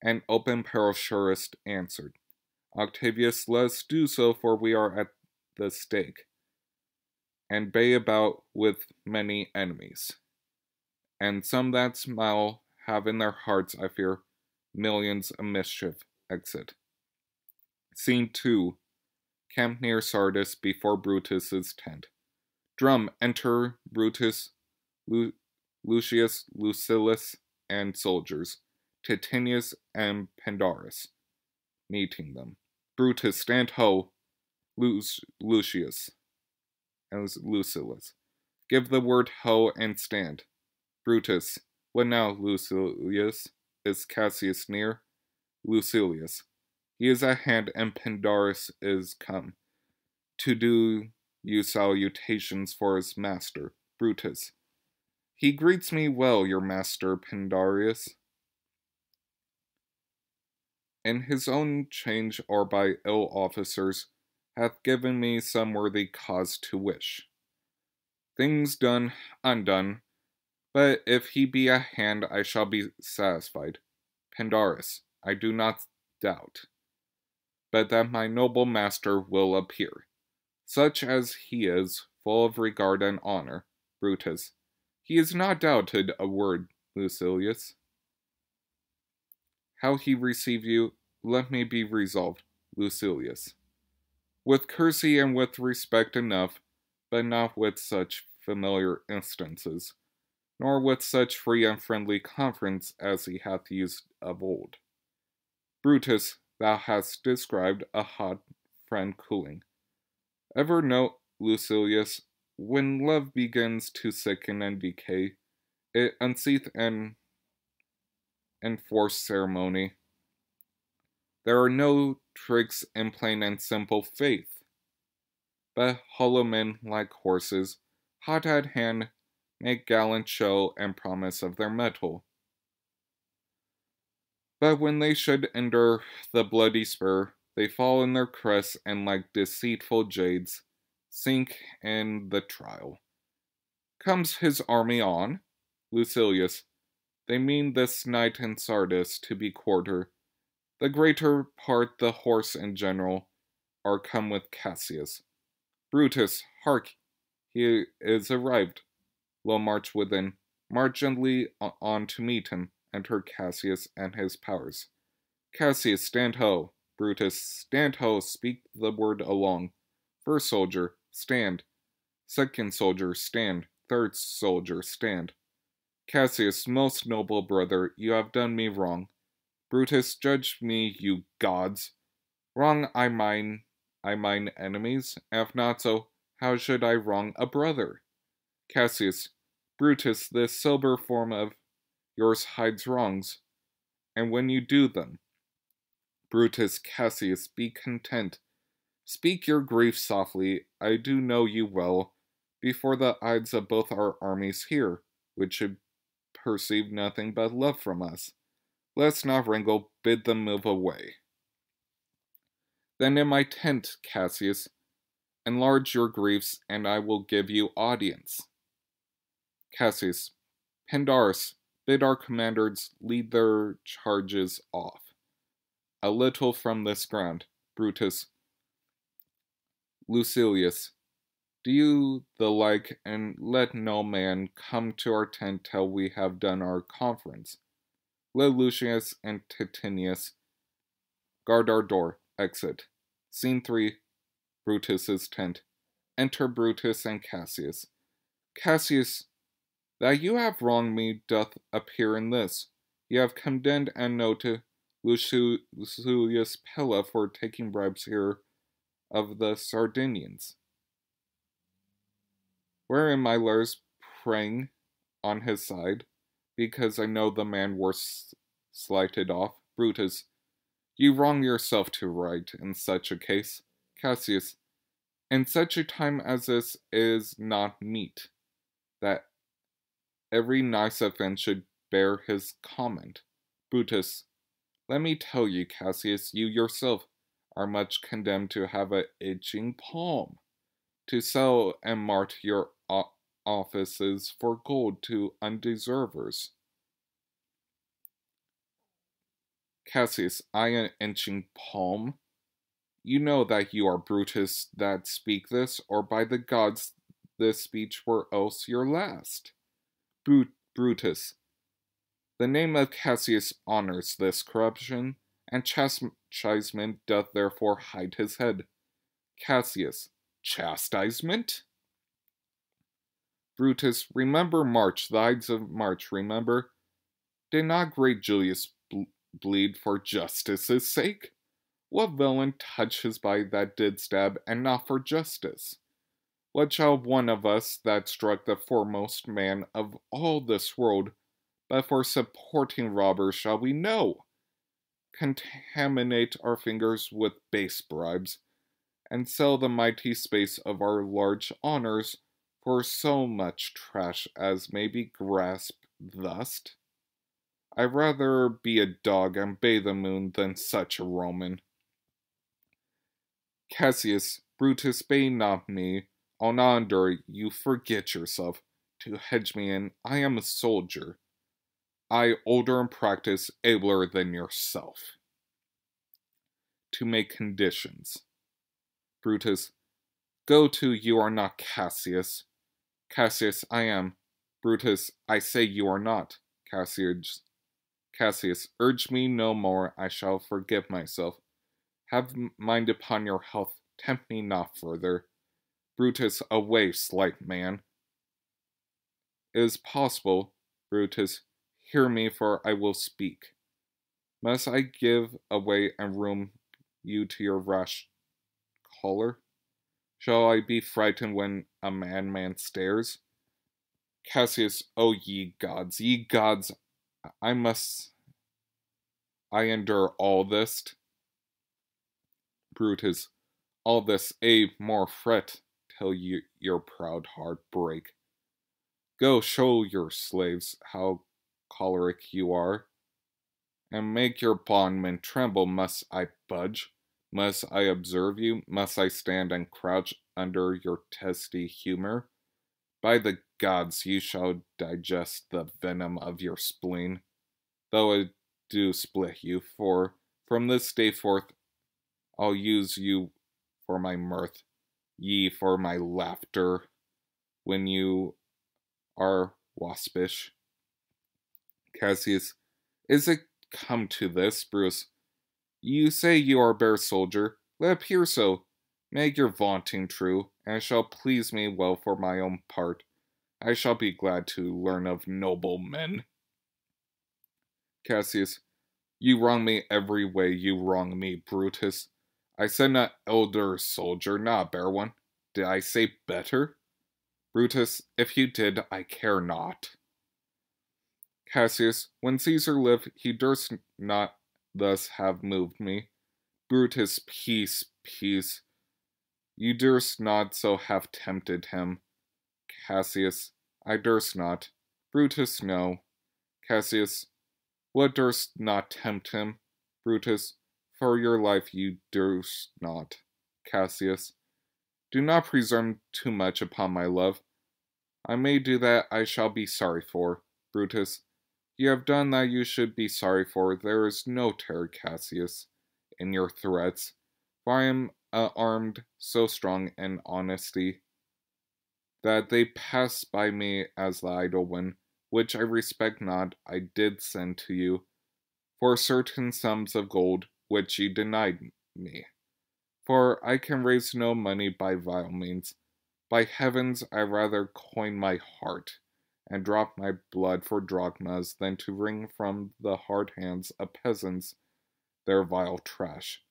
and open peril surest answered. Octavius, let us do so, for we are at the stake, and bay about with many enemies. And some that smile have in their hearts, I fear, millions of mischief. Exit. Scene 2. Camp near Sardis before Brutus's tent. Drum, enter Brutus, Lucius, Lucilius, and soldiers, Titinius and Pandarus, meeting them. Brutus, stand ho, Lucius, and Lucilius. Give the word ho and stand. Brutus, what now, Lucilius? Is Cassius near? Lucilius, he is at hand, and Pandarus is come to do you salutations for his master. Brutus, he greets me well, your master Pandarus. In his own change or by ill officers, hath given me some worthy cause to wish. Things done, undone, but if he be at hand, I shall be satisfied. Pandarus, I do not doubt, but that my noble master will appear, such as he is, full of regard and honor. Brutus, he is not doubted a word, Lucilius. How he receive you, let me be resolved, Lucilius. With courtesy and with respect enough, but not with such familiar instances, nor with such free and friendly conference as he hath used of old. Brutus, thou hast described a hot friend cooling. Ever note, Lucilius, when love begins to sicken and decay, it unseath and enforce ceremony. There are no tricks in plain and simple faith, but hollow men like horses, hot at hand, make gallant show and promise of their mettle. But when they should endure the bloody spur, they fall in their crests and like deceitful jades, sink in the trial. Comes his army on? Lucilius, they mean this night in Sardis to be quarter. The greater part, the horse in general, are come with Cassius. Brutus, hark, he is arrived. will march within. March gently on to meet him. Enter Cassius and his powers. Cassius, stand ho. Brutus, stand ho, speak the word along. First soldier, stand. Second soldier, stand. Third soldier, stand. Cassius, most noble brother, you have done me wrong. Brutus, judge me, you gods. Wrong I mine enemies. If not so, how should I wrong a brother? Cassius, Brutus, this sober form of yours hides wrongs, and when you do them, Brutus, Cassius, be content. Speak your grief softly, I do know you well, before the eyes of both our armies here, which should perceive nothing but love from us. Let's not wrangle, bid them move away. Then in my tent, Cassius, enlarge your griefs, and I will give you audience. Cassius, Pandarus, bid our commanders lead their charges off. A little from this ground. Brutus, Lucilius, do you the like, and let no man come to our tent till we have done our conference. Let Lucius and Titinius guard our door. Exit. Scene 3. Brutus's tent. Enter Brutus and Cassius. Cassius, that you have wronged me doth appear in this. You have condemned and no to Lucius Pella for taking bribes here of the Sardinians. Wherein my Lars praying on his side, because I know the man was slighted off. Brutus, you wrong yourself to write in such a case. Cassius, in such a time as this is not meet, that every nice offense should bear his comment. Brutus, let me tell you, Cassius, you yourself are much condemned to have a itching palm, to sell and mart your offices for gold to undeservers. Cassius, I an itching palm? You know that you are Brutus that speak this, or by the gods this speech were else your last. Brutus, the name of Cassius honors this corruption, and chastisement doth therefore hide his head. Cassius, chastisement? Brutus, remember March, the Ides of March, remember? Did not great Julius bleed for justice's sake? What villain touched his body that did stab, and not for justice? What shall one of us that struck the foremost man of all this world, but for supporting robbers shall we know? Contaminate our fingers with base bribes, and sell the mighty space of our large honors for so much trash as may be grasped thus? I'd rather be a dog and bathe the moon than such a Roman. Cassius, Brutus, bay not me, I'll not endure, you forget yourself, to hedge me in, I am a soldier. I, older in practice, abler than yourself. To make conditions. Brutus, go to, you are not Cassius. Cassius, I am. Brutus, I say you are not. Cassius, urge me no more, I shall forgive myself. Have mind upon your health, tempt me not further. Brutus, away, slight man. It is possible, Brutus, hear me, for I will speak. Must I give away and room you to your rash choler? Shall I be frightened when a madman stares? Cassius, O ye gods, I endure all this. Brutus, all this, more fret, till your proud heart break. Go show your slaves how choleric you are, and make your bondmen tremble. Must I budge? Must I observe you? Must I stand and crouch under your testy humor? By the gods, you shall digest the venom of your spleen, though it do split you, for from this day forth I'll use you for my mirth, ye for my laughter, when you are waspish. Cassius, is it come to this, Bruce? You say you are a bear soldier. Let it appear so. Make your vaunting true, and it shall please me well for my own part. I shall be glad to learn of noble men. Cassius, you wrong me every way you wrong me, Brutus. I said not elder soldier, not bear one. Did I say better? Brutus, if you did, I care not. Cassius, when Caesar lived, he durst not thus have moved me. Brutus, peace, peace. You durst not so have tempted him. Cassius, I durst not. Brutus, no. Cassius, what durst not tempt him? Brutus, for your life you durst not. Cassius, do not presume too much upon my love. I may do that I shall be sorry for. Brutus, you have done that you should be sorry for. There is no terror, Cassius, in your threats, for I am armed so strong in honesty that they pass by me as the idle one, which I respect not, I did send to you, for certain sums of gold, which ye denied me. For I can raise no money by vile means. By heavens, I rather coin my heart, and drop my blood for drachmas, than to wring from the hard hands of peasants their vile trash.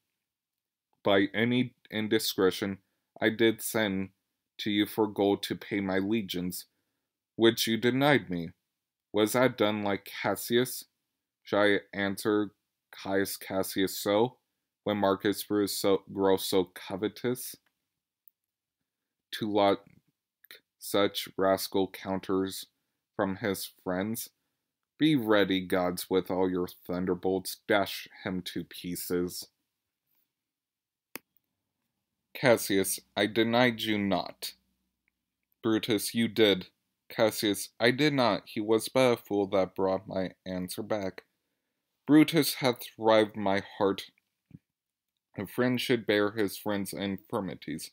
By any indiscretion, I did send to you for gold to pay my legions, which you denied me. Was that done like Cassius? Shall I answer Caius Cassius so, when Marcus Brutus grows so covetous? To lot such rascal counters from his friends? Be ready, gods, with all your thunderbolts, dash him to pieces. Cassius, I denied you not. Brutus, you did. Cassius, I did not. He was but a fool that brought my answer back. Brutus hath rived my heart. A friend should bear his friend's infirmities,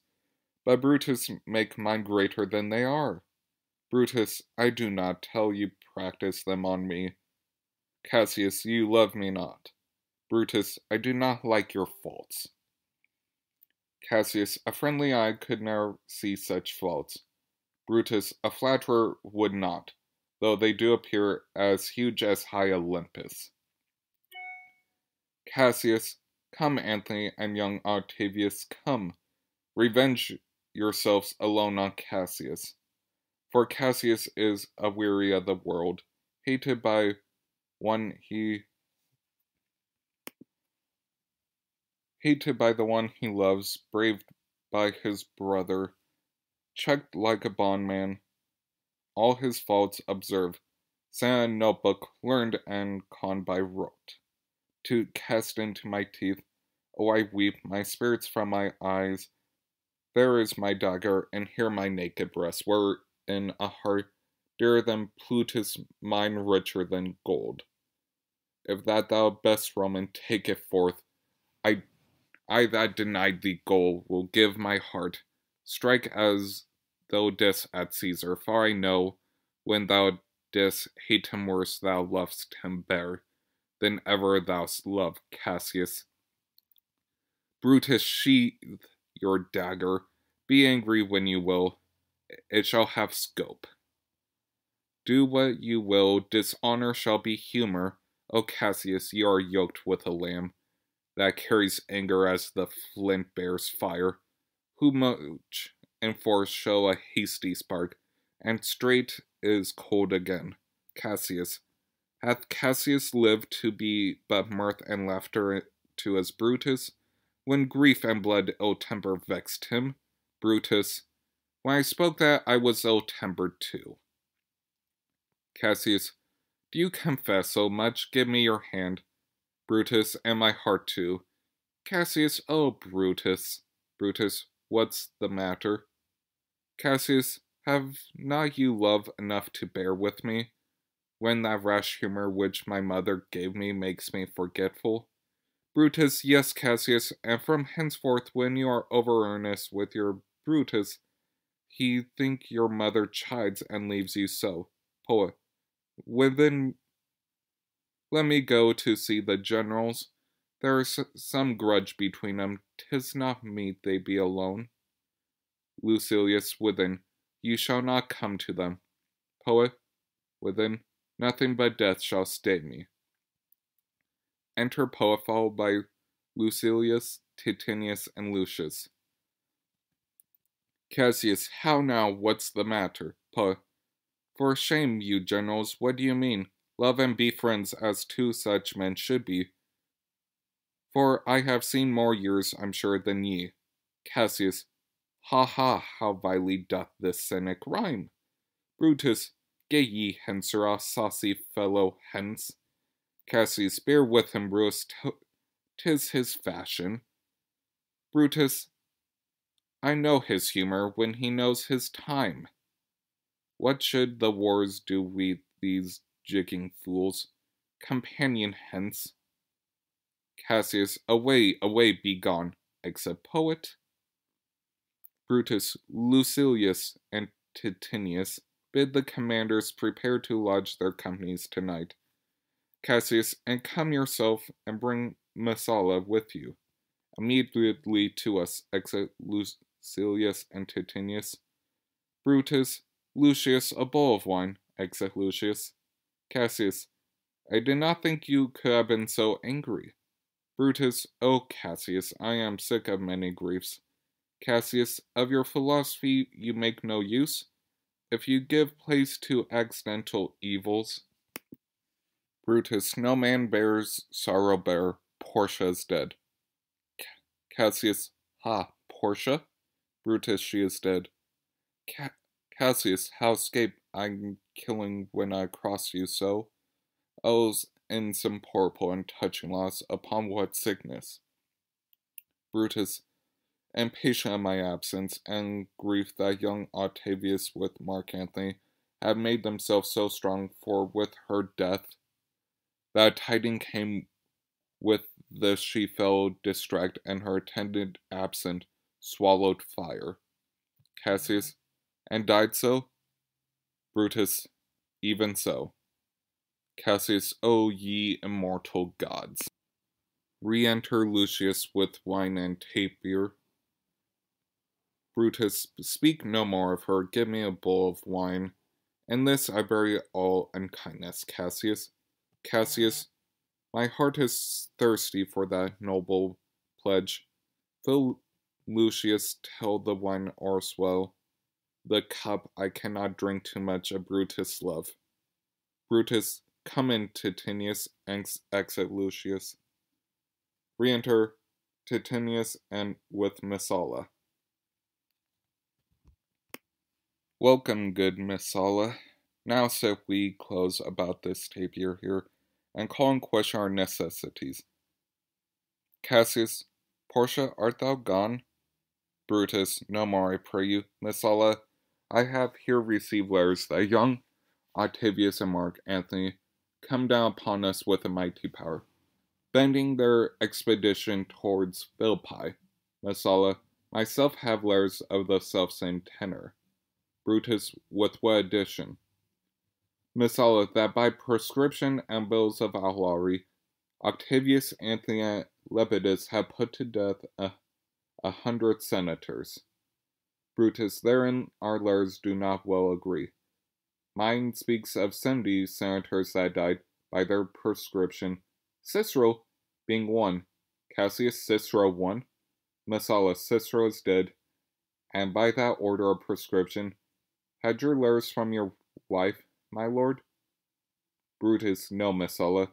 but Brutus make mine greater than they are. Brutus, I do not tell you practice them on me. Cassius, you love me not. Brutus, I do not like your faults. Cassius, a friendly eye could ne'er see such faults. Brutus, a flatterer would not, though they do appear as huge as high Olympus. Cassius, come, Antony and young Octavius, come. Revenge yourselves alone on Cassius. For Cassius is aweary of the world, hated by the one he loves, braved by his brother, checked like a bondman. All his faults observe, sent a notebook, learned and conned by rote. To cast into my teeth, oh, I weep, my spirits from my eyes. There is my dagger, and here my naked breast, wherein a heart dearer than Plutus, mine richer than gold. If that thou best Roman, take it forth. I that denied thee gold will give my heart. Strike as thou didst at Caesar, for I know, when thou didst hate him worse, thou lovest him better than ever thou loved Cassius. Brutus, sheathe your dagger. Be angry when you will. It shall have scope. Do what you will, dishonor shall be humor. O Cassius, you are yoked with a lamb that carries anger as the flint bears fire, who much in force show a hasty spark, and straight is cold again. Cassius, hath Cassius lived to be but mirth and laughter to his Brutus, when grief and blood ill-temper vexed him? Brutus, when I spoke that, I was ill-tempered too. Cassius, do you confess so much? Give me your hand. Brutus, and my heart too. Cassius, oh Brutus. Brutus, what's the matter? Cassius, have not you love enough to bear with me, when that rash humor which my mother gave me makes me forgetful? Brutus, yes, Cassius, and from henceforth when you are over earnest with your Brutus, He think your mother chides and leaves you so. Poet. Within let me go to see the generals. There is some grudge between them. 'Tis not meet they be alone. Lucilius within. You shall not come to them. Poet within. Nothing but death shall stay me. Enter Poet followed by Lucilius, Titinius, and Lucius. Cassius, how now, what's the matter? Poet. For shame, you generals, what do you mean? Love and be friends as two such men should be. For I have seen more years, I'm sure, than ye. Cassius. Ha ha, how vilely doth this cynic rhyme. Brutus. Get ye hence, sirrah, saucy fellow, hence. Cassius. Bear with him, Brutus, 'tis his fashion. Brutus. I know his humor when he knows his time. What should the wars do we these jigging fools? Companion hence. Cassius. Away, away, be gone. Except Poet. Brutus, Lucilius, and Titinius bid the commanders prepare to lodge their companies tonight. Cassius, and come yourself and bring Messala with you. Immediately to us, exit Lucilius and Titinius. Brutus, Lucius, a bowl of wine, exit Lucius. Cassius, I did not think you could have been so angry. Brutus, oh Cassius, I am sick of many griefs. Cassius, of your philosophy you make no use. If you give place to accidental evils. Brutus, no man bears sorrow bare. Portia is dead. Cassius, ha, Portia? Brutus, she is dead. Cassius, how escape I'm killing when I cross you so? O's in some purple and touching loss, upon what sickness? Brutus, impatient of my absence, and grief that young Octavius with Mark Antony had made themselves so strong, for with her death, that tiding came with this she fell distract, and her attendant absent swallowed fire. Cassius, and died so? Brutus, even so. Cassius, O ye immortal gods. Re-enter Lucius with wine and tapir. Brutus, speak no more of her, give me a bowl of wine. In this I bury all unkindness, Cassius. Cassius, my heart is thirsty for that noble pledge. Fill Lucius till the wine o'erswell. The cup I cannot drink too much of Brutus' love. Brutus, come in, Titinius, exit Lucius. Re-enter Titinius and with Messala. Welcome, good Messala. Now sit we close about this tapir here, and call in question our necessities. Cassius, Portia, art thou gone? Brutus, no more, I pray you. Messala, I have here received letters that young Octavius and Mark Antony come down upon us with a mighty power, bending their expedition towards Philippi. Messala, myself have letters of the selfsame tenor. Brutus, with what addition? Messala, that by prescription and bills of outlawry, Octavius, Antony, and Lepidus have put to death 100 senators. Brutus, therein our letters do not well agree. Mine speaks of 70 senators that died by their prescription, Cicero being one. Cassius, Cicero one. Messala, Cicero is dead, and by that order of prescription, had your letters from your wife, my lord? Brutus, no, Messala.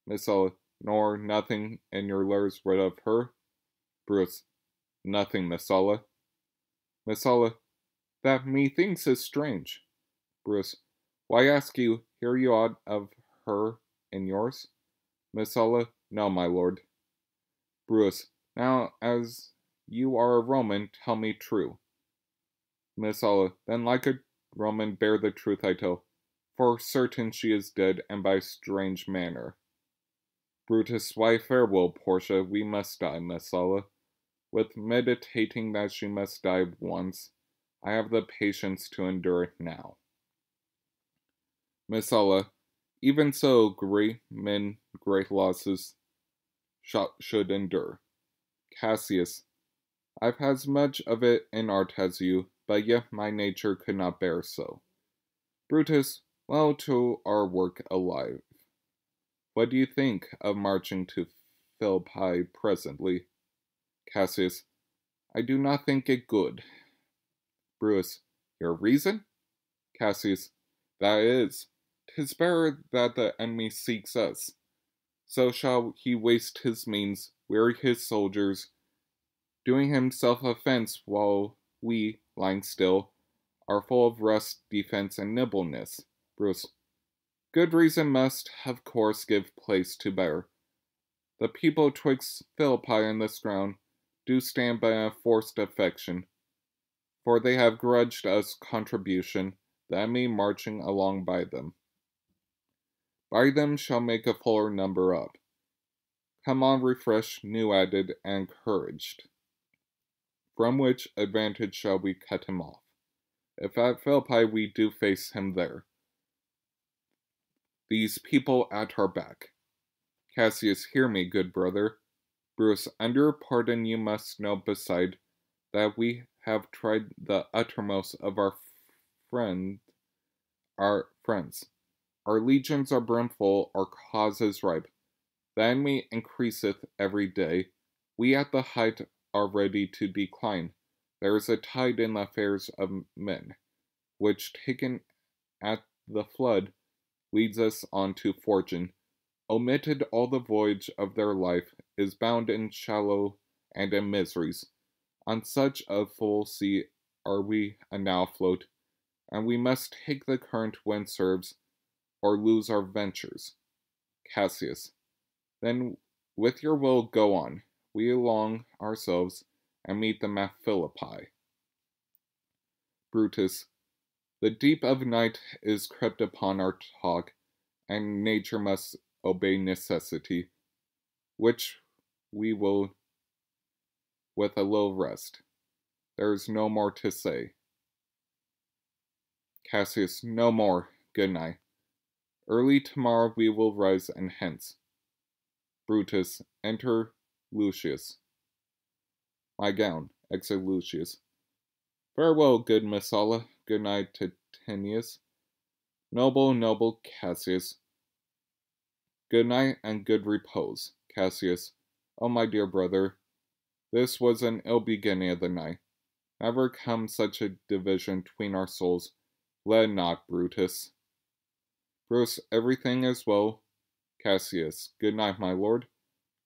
Messala, nor nothing in your letters read of her? Brutus, nothing, Messala. Messala, that methinks is strange. Brutus, why ask you, hear you aught of her in yours? Messala, no, my lord. Brutus, now as you are a Roman, tell me true. Messala, then like a Roman bear the truth I tell, for certain she is dead, and by strange manner. Brutus, why farewell, Portia, we must die, Messala, with meditating that she must die once, I have the patience to endure it now. Messala, even so, great men, great losses should endure. Cassius, I've had as much of it in art as you, but yet my nature could not bear so. Brutus, well, to our work alive. What do you think of marching to Philippi presently? Cassius, I do not think it good. Brutus, your reason? Cassius, that is, 'tis better that the enemy seeks us. So shall he waste his means, weary his soldiers, doing himself offence, while we, lying still, are full of rust, defence, and nimbleness. Bruce, good reason must, of course, give place to better. The people twixt Philippi and this ground do stand by a forced affection, for they have grudged us contribution, the enemy marching along by them. By them shall make a fuller number up. Come on refreshed, new added, and encouraged. From which advantage shall we cut him off? If at Philippi we do face him there, these people at our back. Cassius, hear me, good brother. Bruce, under your pardon you must know beside that we have tried the uttermost of our friends. Our legions are brimful, our cause is ripe. The enemy increaseth every day. We at the height are ready to decline. There is a tide in the affairs of men, which taken at the flood leads us on to fortune. Omitted all the voyage of their life is bound in shallow and in miseries. On such a full sea are we now afloat, and we must take the current when serves, or lose our ventures. Cassius, then with your will go on, we along ourselves, and meet them at Philippi. Brutus, the deep of night is crept upon our talk, and nature must obey necessity, which we will with a little rest. There is no more to say. Cassius, no more. Good night. Early tomorrow we will rise and hence. Brutus, enter Lucius. My gown, exit Lucius. Farewell, good Messala. Good night, Titinius. Noble, noble Cassius. Good night and good repose, Cassius. Oh, my dear brother, this was an ill beginning of the night. Never come such a division between our souls. Let it not, Brutus. Bruce, everything is well. Cassius, good night, my lord.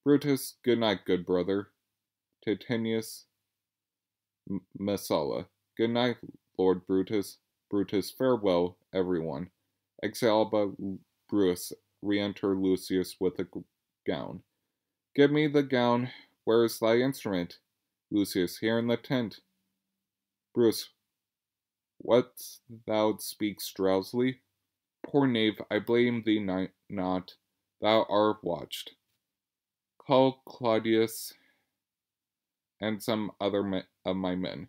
Brutus, good night, good brother. Titinius, Messala, good night, Lord Brutus. Brutus, farewell, everyone. Exalba, Brutus, re-enter Lucius with a gown. Give me the gown. Where is thy instrument? Lucius, here in the tent. Bruce, what thou speaks drowsily? Poor knave, I blame thee not. Thou art watched. Call Claudius and some other of my men.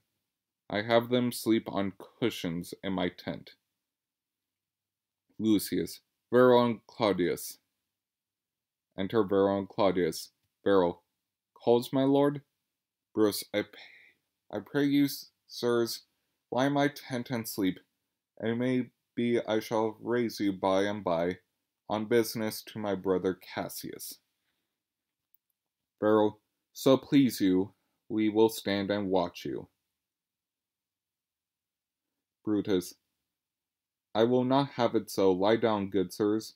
I have them sleep on cushions in my tent. Lucius, Varro and Claudius. Enter Varro and Claudius. Varro, calls my lord? Bruce, I pray you, sirs, lie in my tent and sleep, and it may be I shall raise you by and by, on business to my brother Cassius. Varro, so please you, we will stand and watch you. Brutus, I will not have it so. Lie down, good sirs.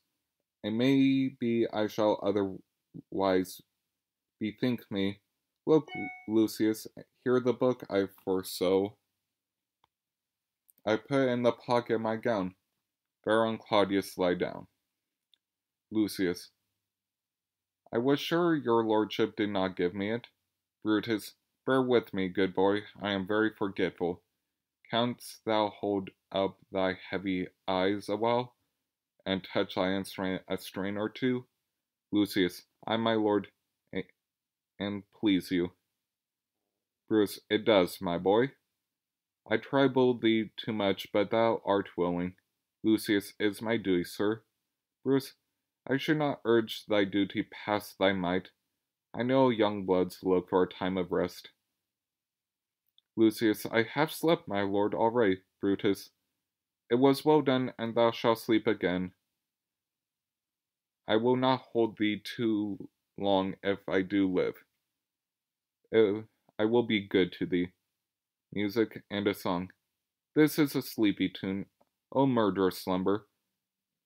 It may be I shall otherwise bethink me. Look, Lucius, here the book I foresaw. I put it in the pocket of my gown. Varro and Claudius lie down. Lucius, I was sure your lordship did not give me it. Brutus, bear with me, good boy, I am very forgetful. Canst thou hold up thy heavy eyes awhile, and touch thy instrument a strain or two? Lucius, I, my lord, and please you. Bruce, it does, my boy. I trouble thee too much, but thou art willing. Lucius, is my duty, sir. Bruce, I should not urge thy duty past thy might. I know young bloods look for a time of rest. Lucius, I have slept, my lord, already. Brutus, it was well done, and thou shalt sleep again. I will not hold thee too long if I do live. I will be good to thee. Music and a song. This is a sleepy tune. O murderous slumber,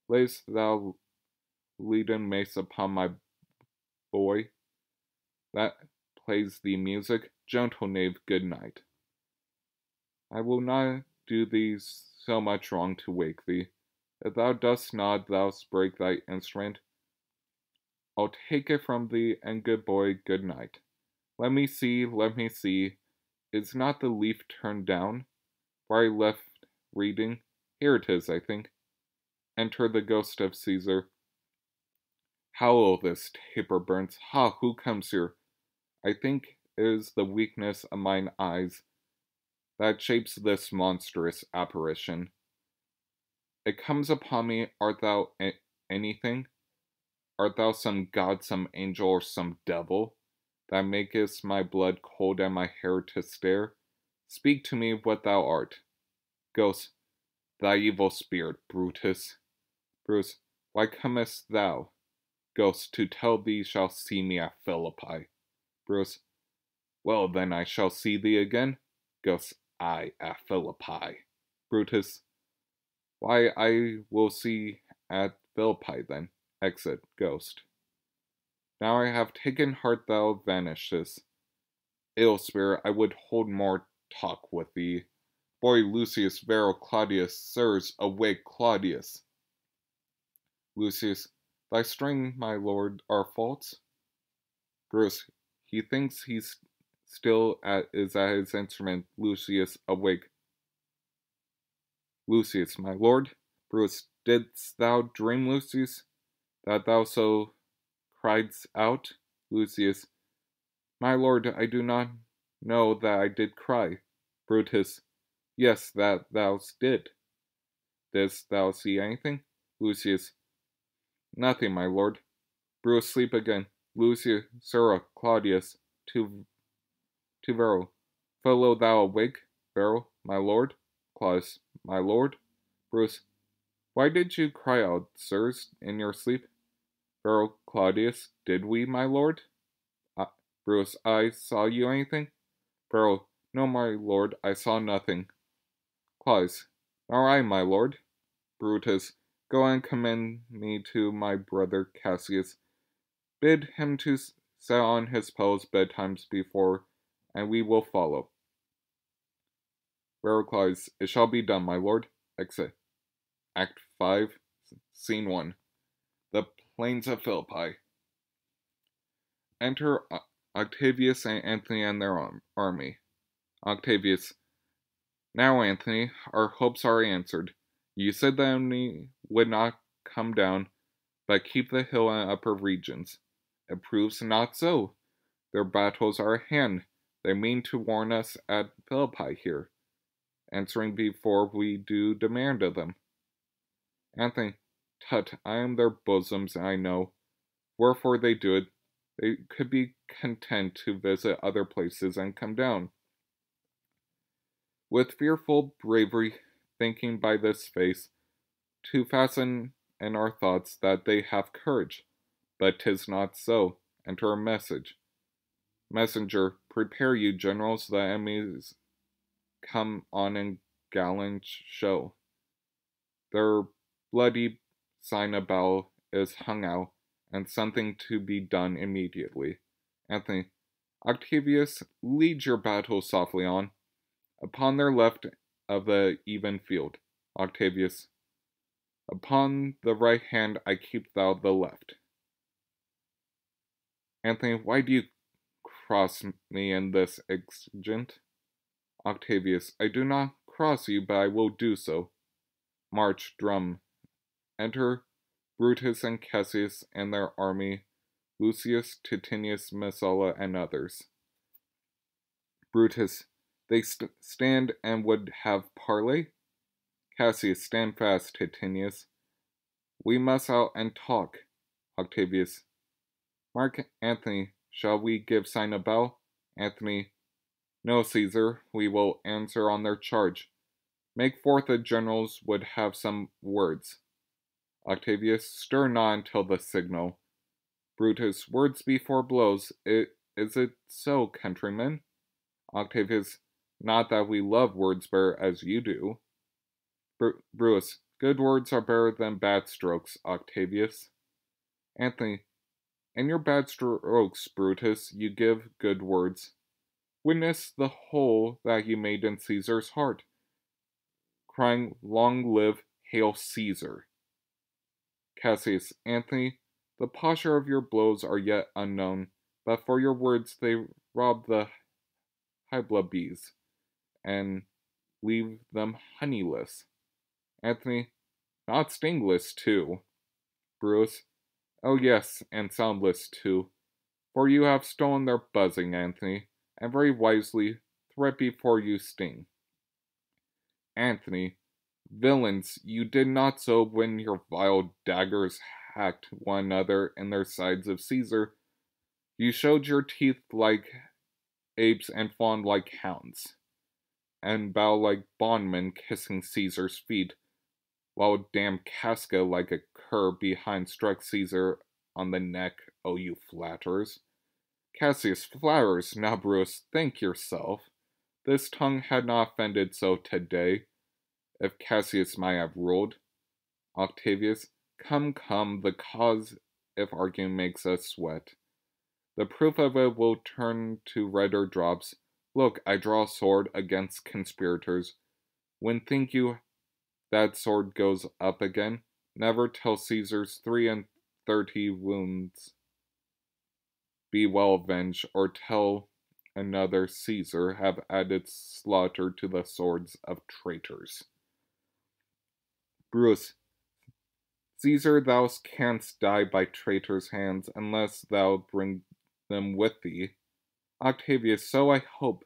layst thou leaden mace upon my boy, that plays thee music, gentle knave, good night. I will not do thee so much wrong to wake thee. If thou dost not, thou break thy instrument. I'll take it from thee, and good boy, good night. Let me see, is not the leaf turned down? For I left reading. Here it is, I think. Enter the ghost of Caesar. How this taper burns! Ha, who comes here? I think it is the weakness of mine eyes that shapes this monstrous apparition. It comes upon me. Art thou anything? Art thou some god, some angel, or some devil, that makest my blood cold and my hair to stare? Speak to me what thou art. Ghost, thy evil spirit, Brutus. Bruce, why comest thou? Ghost, to tell thee shall see me at Philippi. Bruce, well then I shall see thee again. Ghost, I at Philippi. Brutus, why I will see at Philippi then. Exit. Ghost. Now I have taken heart thou vanishest. Ill spirit, I would hold more talk with thee. Boy Lucius, Vero, Claudius, sirs, awake, Claudius. Lucius, thy string, my lord, are false? Bruce, he thinks he's still is at his instrument. Lucius, awake. Lucius, my lord. Bruce, didst thou dream, Lucius, that thou so criedst out? Lucius, my lord, I do not know that I did cry. Brutus, yes, that thou did. Didst thou see anything? Lucius, nothing, my lord. Bruce, sleep again. Lucius, Sirrah, Claudius, to Vero. Fellow, thou awake? Vero, my lord. Claudius, my lord. Bruce, why did you cry out, sirs, in your sleep? Vero, Claudius, did we, my lord? Bruce, I saw you anything? Vero, no, my lord, I saw nothing. Claudius, nor I, my lord. Brutus, go and commend me to my brother Cassius. Bid him to set on his post betimes before, and we will follow. Vero, Claudius, it shall be done, my lord. Exit. Act 5, Scene 1. The Plains of Philippi. Enter Octavius and Antony and their army. Octavius, now, Antony, our hopes are answered. You said the enemy would not come down, but keep the hill and upper regions. It proves not so. Their battles are at hand. They mean to warn us at Philippi here, answering before we do demand of them. Antony, tut, I am their bosoms, I know. Wherefore they do it. They could be content to visit other places and come down. With fearful bravery, thinking by this face, to fasten in our thoughts that they have courage. But 'tis not so. Enter a message. Messenger, prepare you, generals, the enemies come on in gallant show. Their bloody sign of battle is hung out, and something to be done immediately. Antony, Octavius, lead your battle softly on. Upon their left of the even field. Octavius, upon the right hand I keep thou the left. Antony, why do you cross me in this exigent? Octavius, I do not cross you, but I will do so. March, drum. Enter Brutus and Cassius and their army, Lucius, Titinius, Messala, and others. Brutus, They stand and would have parley? Cassius, stand fast, Titinius. We must out and talk. Octavius. Mark Antony, shall we give sign a bell? Antony. No, Caesar, we will answer on their charge. Make forth the generals would have some words. Octavius, stir not until the signal. Brutus, words before blows. Is it so, countrymen? Octavius, not that we love words better as you do. Brutus, good words are better than bad strokes, Octavius. Antony, in your bad strokes, Brutus, you give good words. Witness the hole that you made in Caesar's heart, crying, long live, hail Caesar. Cassius, Antony, the posture of your blows are yet unknown, but for your words they rob the hybla bees, and leave them honeyless. Antony, not stingless too. Brutus, oh yes, and soundless too, for you have stolen their buzzing, Antony, and very wisely threat before you sting. Antony, villains, you did not so when your vile daggers hacked one another in their sides of Caesar. You showed your teeth like apes and fawned like hounds, and bow like bondmen kissing Caesar's feet, while damned Casca like a cur behind struck Caesar on the neck, oh you flatterers. Cassius, flatterers, now Brutus, think yourself. This tongue had not offended so today, if Cassius might have ruled. Octavius, come, the cause, if argument makes us sweat. The proof of it will turn to redder drops. Look, I draw a sword against conspirators. When think you that sword goes up again? Never till Caesar's 33 wounds be well avenged, or till another Caesar have added slaughter to the swords of traitors. Brutus, Caesar, thou canst die by traitors' hands, unless thou bring them with thee. Octavius, so I hope.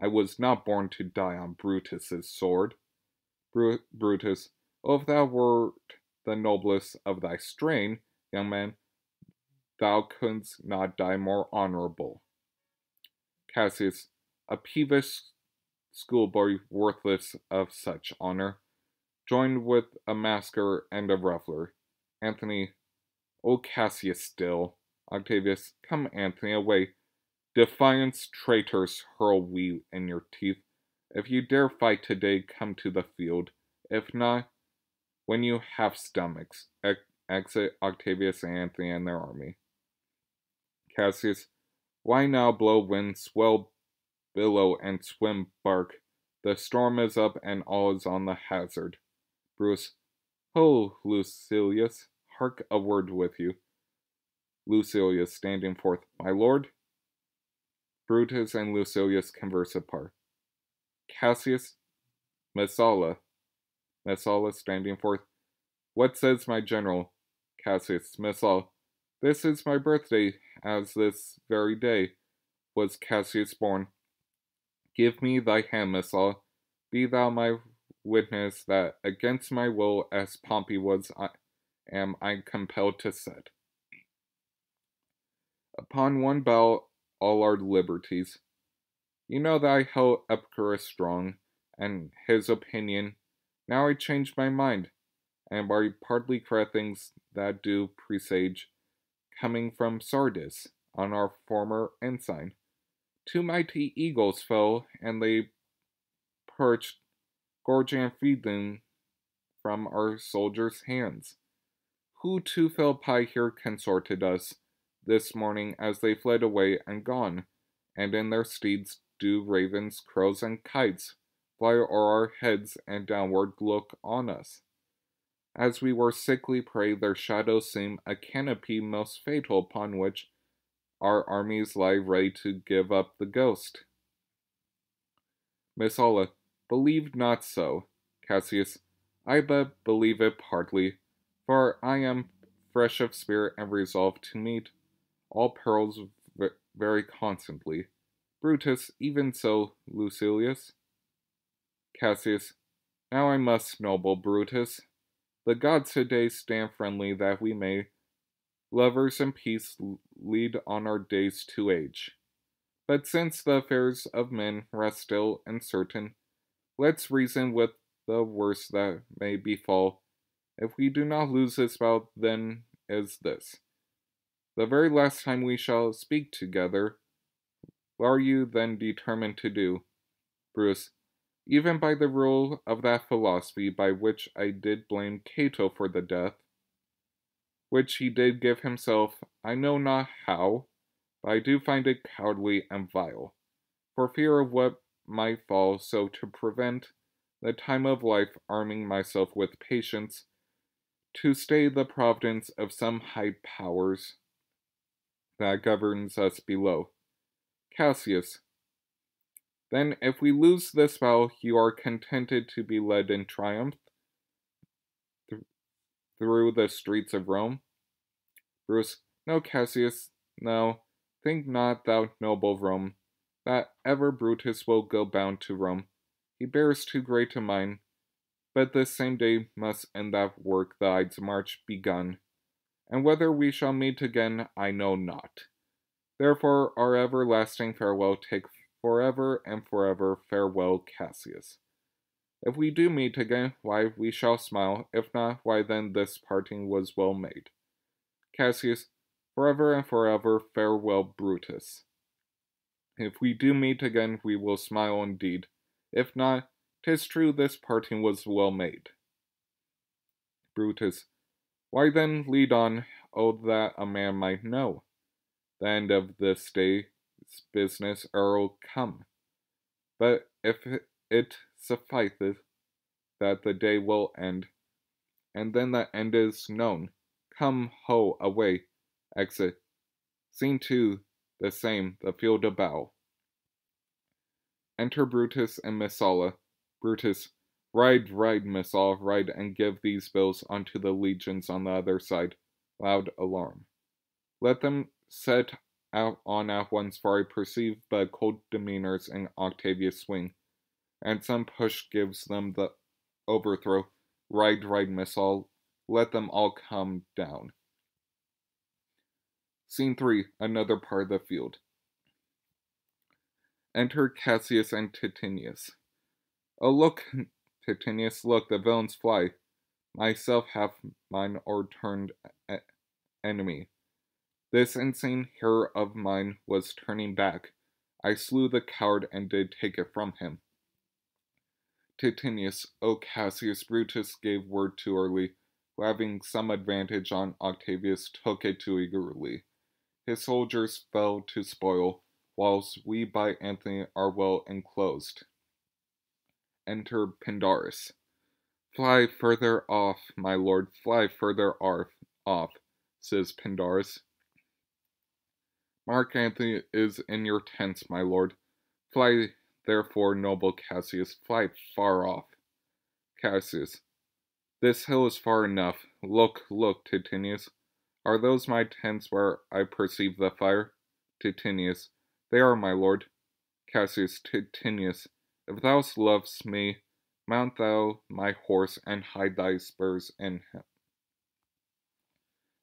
I was not born to die on Brutus's sword. Brutus, oh, if thou wert the noblest of thy strain, young man, thou couldst not die more honorable. Cassius, a peevish schoolboy worthless of such honor, joined with a masker and a ruffler. Antony, O Cassius still. Octavius, come, Antony, away. Defiance, traitors, hurl we in your teeth. If you dare fight today, come to the field. If not, when you have stomachs, exit Octavius and Antony and their army. Cassius, why now blow wind, swell billow, and swim bark? The storm is up, and all is on the hazard. Brutus, ho, Lucilius, hark a word with you. Lucilius, standing forth, my lord. Brutus and Lucilius converse apart. Cassius, Messala, standing forth, what says my general? Cassius, Messala, this is my birthday, as this very day was Cassius born. Give me thy hand, Messala, be thou my witness that against my will, as Pompey was, am I compelled to set upon one bough all our liberties. You know that I held Epicurus strong, and his opinion. Now I change my mind, and by partly correct things that do presage, coming from Sardis, on our former ensign. 2 mighty eagles fell, and they perched, gorging and feeding from our soldiers' hands. Who to Philippi here consorted us this morning as they fled away and gone, and in their steeds do ravens, crows, and kites fly o'er our heads and downward look on us. As we were sickly prey, their shadows seem a canopy most fatal, upon which our armies lie ready to give up the ghost. Messala, believe not so. Cassius, I but believe it partly, for I am fresh of spirit and resolved to meet all perils very constantly. Brutus, even so, Lucilius. Cassius, now I must, noble Brutus. The gods today stand friendly that we may, lovers in peace, lead on our days to age. But since the affairs of men rest still and certain, let's reason with the worst that may befall. If we do not lose this bout, then is this the very last time we shall speak together. What are you then determined to do? Bruce, even by the rule of that philosophy by which I did blame Cato for the death, which he did give himself, I know not how, but I do find it cowardly and vile, for fear of what might fall, so to prevent the time of life arming myself with patience, to stay the providence of some high powers that governs us below. Cassius, then if we lose this battle, you are contented to be led in triumph through the streets of Rome? Bruce, no, Cassius, no, think not thou, noble Rome, that ever Brutus will go bound to Rome. He bears too great a mind, but this same day must end that work the Ides March begun, and whether we shall meet again I know not. Therefore our everlasting farewell take forever and forever farewell, Cassius. If we do meet again, why, we shall smile, if not, why then this parting was well made. Cassius, forever and forever farewell, Brutus. If we do meet again, we will smile indeed. If not, 'tis true this parting was well made. Brutus, why then lead on, oh that a man might know. The end of this day's business e'er come. But if it sufficeth that the day will end, and then the end is known, come, ho, away, exit. Scene 2, the same, the field of battle. Enter Brutus and Messala. Brutus, ride, Messala, ride, and give these bills unto the legions on the other side. Loud alarm. Let them set out on at once, for I perceive but cold demeanors in Octavius' swing, and some push gives them the overthrow. Ride, Messala, let them all come down. Scene 3, another part of the field. Enter Cassius and Titinius. Oh, look, Titinius, look, the villains fly. Myself have mine o'erturned enemy. This insane hero of mine was turning back. I slew the coward and did take it from him. Titinius, O Cassius, Brutus gave word too early, who having some advantage on Octavius took it too eagerly. His soldiers fell to spoil, whilst we by Antony are well enclosed. Enter Pindarus. Fly further off, my lord, fly further off, says Pindarus. Mark Antony is in your tents, my lord. Fly, therefore, noble Cassius, fly far off. Cassius, this hill is far enough. Look, Titinius. Are those my tents where I perceive the fire? Titinius, they are, my lord. Cassius, Titinius, if thou lovest me, mount thou my horse and hide thy spurs in him,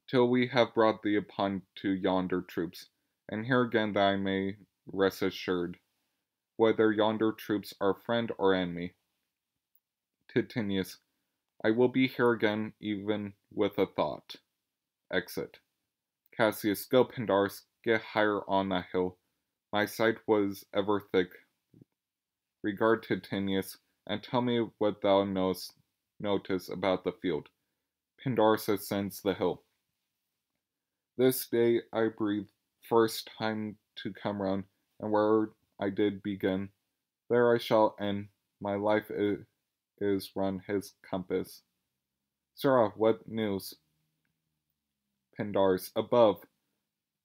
till we have brought thee upon to yonder troops, and here again that I may rest assured, whether yonder troops are friend or enemy. Titinius, I will be here again even with a thought. Exit. Cassius, go, Pindarus, get higher on that hill. My sight was ever thick. Regard Titinius, and tell me what thou notice about the field. Pindarus ascends the hill. This day I breathe, first time to come round, and where I did begin, there I shall end. My life is run his compass. Sirrah, what news? Pindarus, above.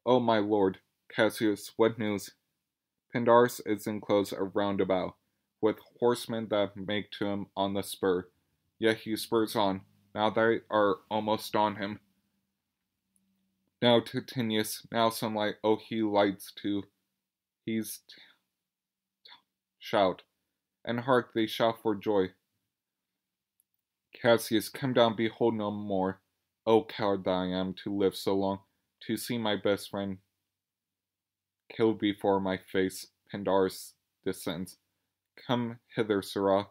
O my lord. Cassius, what news? Pindarus is enclosed around about, with horsemen that make to him on the spur. Yet he spurs on. Now they are almost on him. Now Titinius, now some light. Oh, he lights too. He's shout, and hark, they shout for joy. Cassius, come down, behold no more. O coward that I am, to live so long, to see my best friend killed before my face. Pandarus descends. Come hither, sirrah.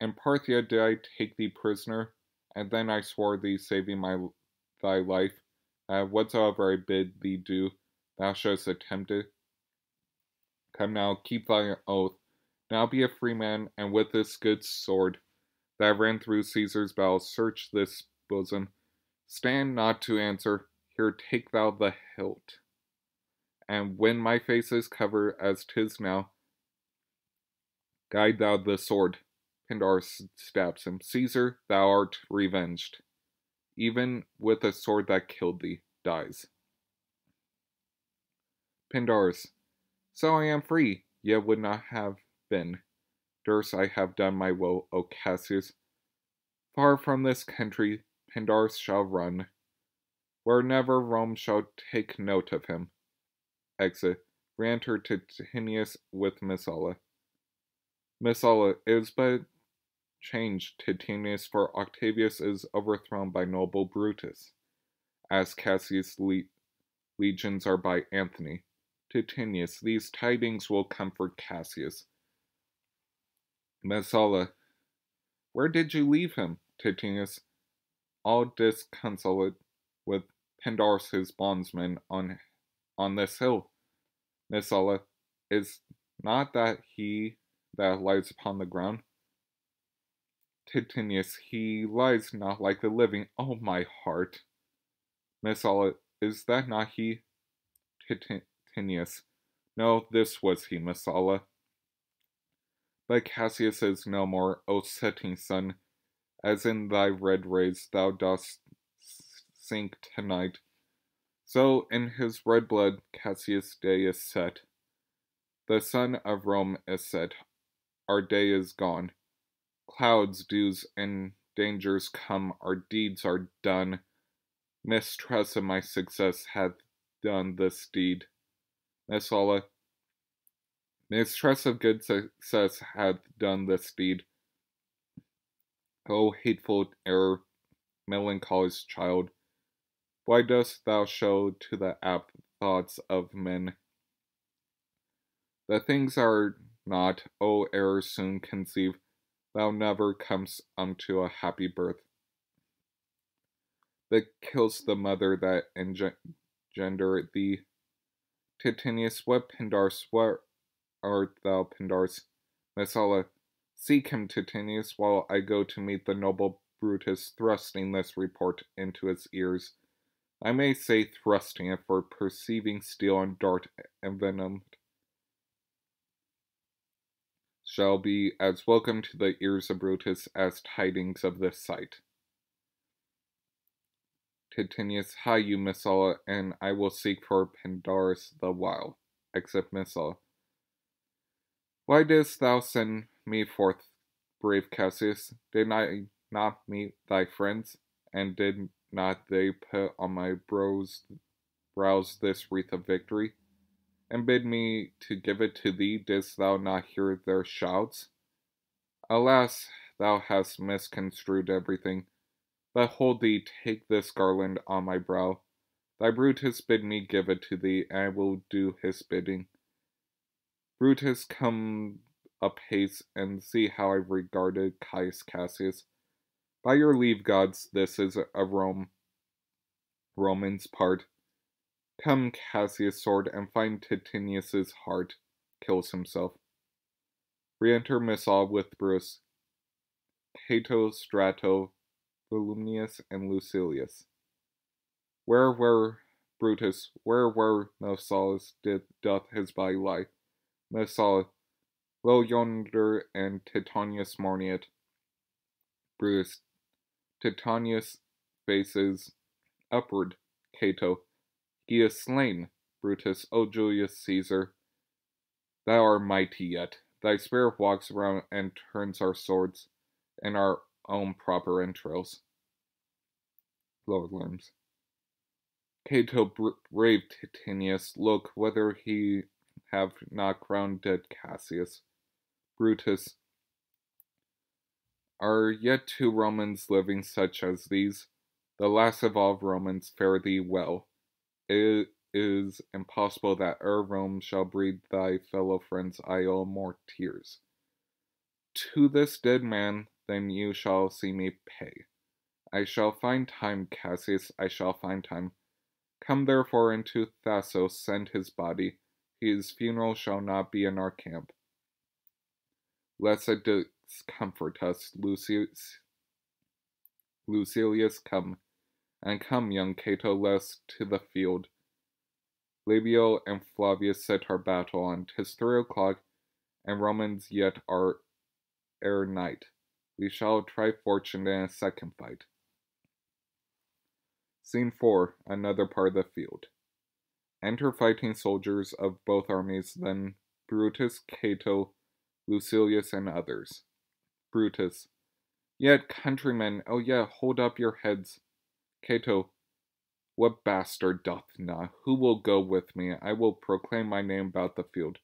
In Parthia did I take thee prisoner, and then I swore thee, saving thy life, that whatsoever I bid thee do, thou shouldst attempt it. Come now, keep thy oath. Now be a free man, and with this good sword that ran through Caesar's bowels, search this bosom. Stand not to answer. Here, take thou the hilt. And when my face is covered as 'tis now, guide thou the sword. Pandarus stabs him. Caesar, thou art revenged. Even with a sword that killed thee, dies. Pandarus, so I am free, yet would not have been. Durst I have done my will, O Cassius. Far from this country, Pandarus shall run, where never Rome shall take note of him. Exit. Re-enter Titinius with Messala. Messala, it is but changed, Titinius, for Octavius is overthrown by noble Brutus, as Cassius' legions are by Antony. Titinius, these tidings will comfort Cassius. Messala, where did you leave him? Titinius, all disconsolate, with Pandarus his bondsman on this hill. Messala, is not that he that lies upon the ground? Titinius, he lies not like the living. Oh, my heart! Messala, is that not he? Titinius, no, this was he, Messala. But Cassius is no more, O setting sun, as in thy red rays thou dost sink tonight. So in his red blood Cassius' day is set. The sun of Rome is set. Our day is gone. Clouds, dews, and dangers come. Our deeds are done. Mistrust of my success hath done this deed. Messala, mistrust of good success hath done this deed. O hateful error, melancholy's child, why dost thou show to the apt thoughts of men the things are not, O error soon conceive, thou never comest unto a happy birth. That kills the mother that engendered thee. Titinius, what Pandarus, what art thou, Pandarus? Messala, seek him, Titinius, while I go to meet the noble Brutus, thrusting this report into his ears. I may say thrusting it, for perceiving steel and dart envenomed shall be as welcome to the ears of Brutus as tidings of this sight. Titinius, hie you, Messala, and I will seek for Pandarus the while. Except Messala. Why didst thou send me forth, brave Cassius? Did I not meet thy friends, and did not they put on my brows this wreath of victory, and bid me to give it to thee? Didst thou not hear their shouts? Alas, thou hast misconstrued everything. But hold thee, take this garland on my brow. Thy Brutus bid me give it to thee, and I will do his bidding. Brutus, come apace, and see how I've regarded Caius Cassius. By your leave, gods, this is a Roman's part. Come, Cassius' sword, and find Titinius's heart. Kills himself. Re-enter Messala with Brutus, Cato, Strato, Volumnius, and Lucilius. Where were Brutus? Where were Messala's? Doth his body lie? Messala, lo yonder, and Titanius mourning it. Brutus, Titanius faces upward. Cato, he is slain. Brutus, O Julius Ceasar, thou art mighty yet. Thy spirit walks around and turns our swords and our own proper entrails. Lower limbs. Cato, brave Titinius, look whether he have not crowned dead Cassius. Brutus. Are yet 2 Romans living such as these? The last of all Romans, fare thee well. It is impossible that ere Rome shall breed thy fellow friends Io more tears. To this dead man then you shall see me pay. I shall find time, Cassius, I shall find time. Come therefore into Thassos, send his body. His funeral shall not be in our camp, lest it discomfort us. Lucilius, come, and come, young Cato, let's to the field. Labio and Flavius set our battle on. 'Tis 3 o'clock, and Romans yet are ere night. We shall try fortune in a second fight. Scene 4. Another part of the field. Enter fighting soldiers of both armies, then Brutus, Cato, Lucilius, and others. Brutus. Yet, countrymen, oh yet, hold up your heads. Cato. What bastard doth not? Who will go with me? I will proclaim my name about the field.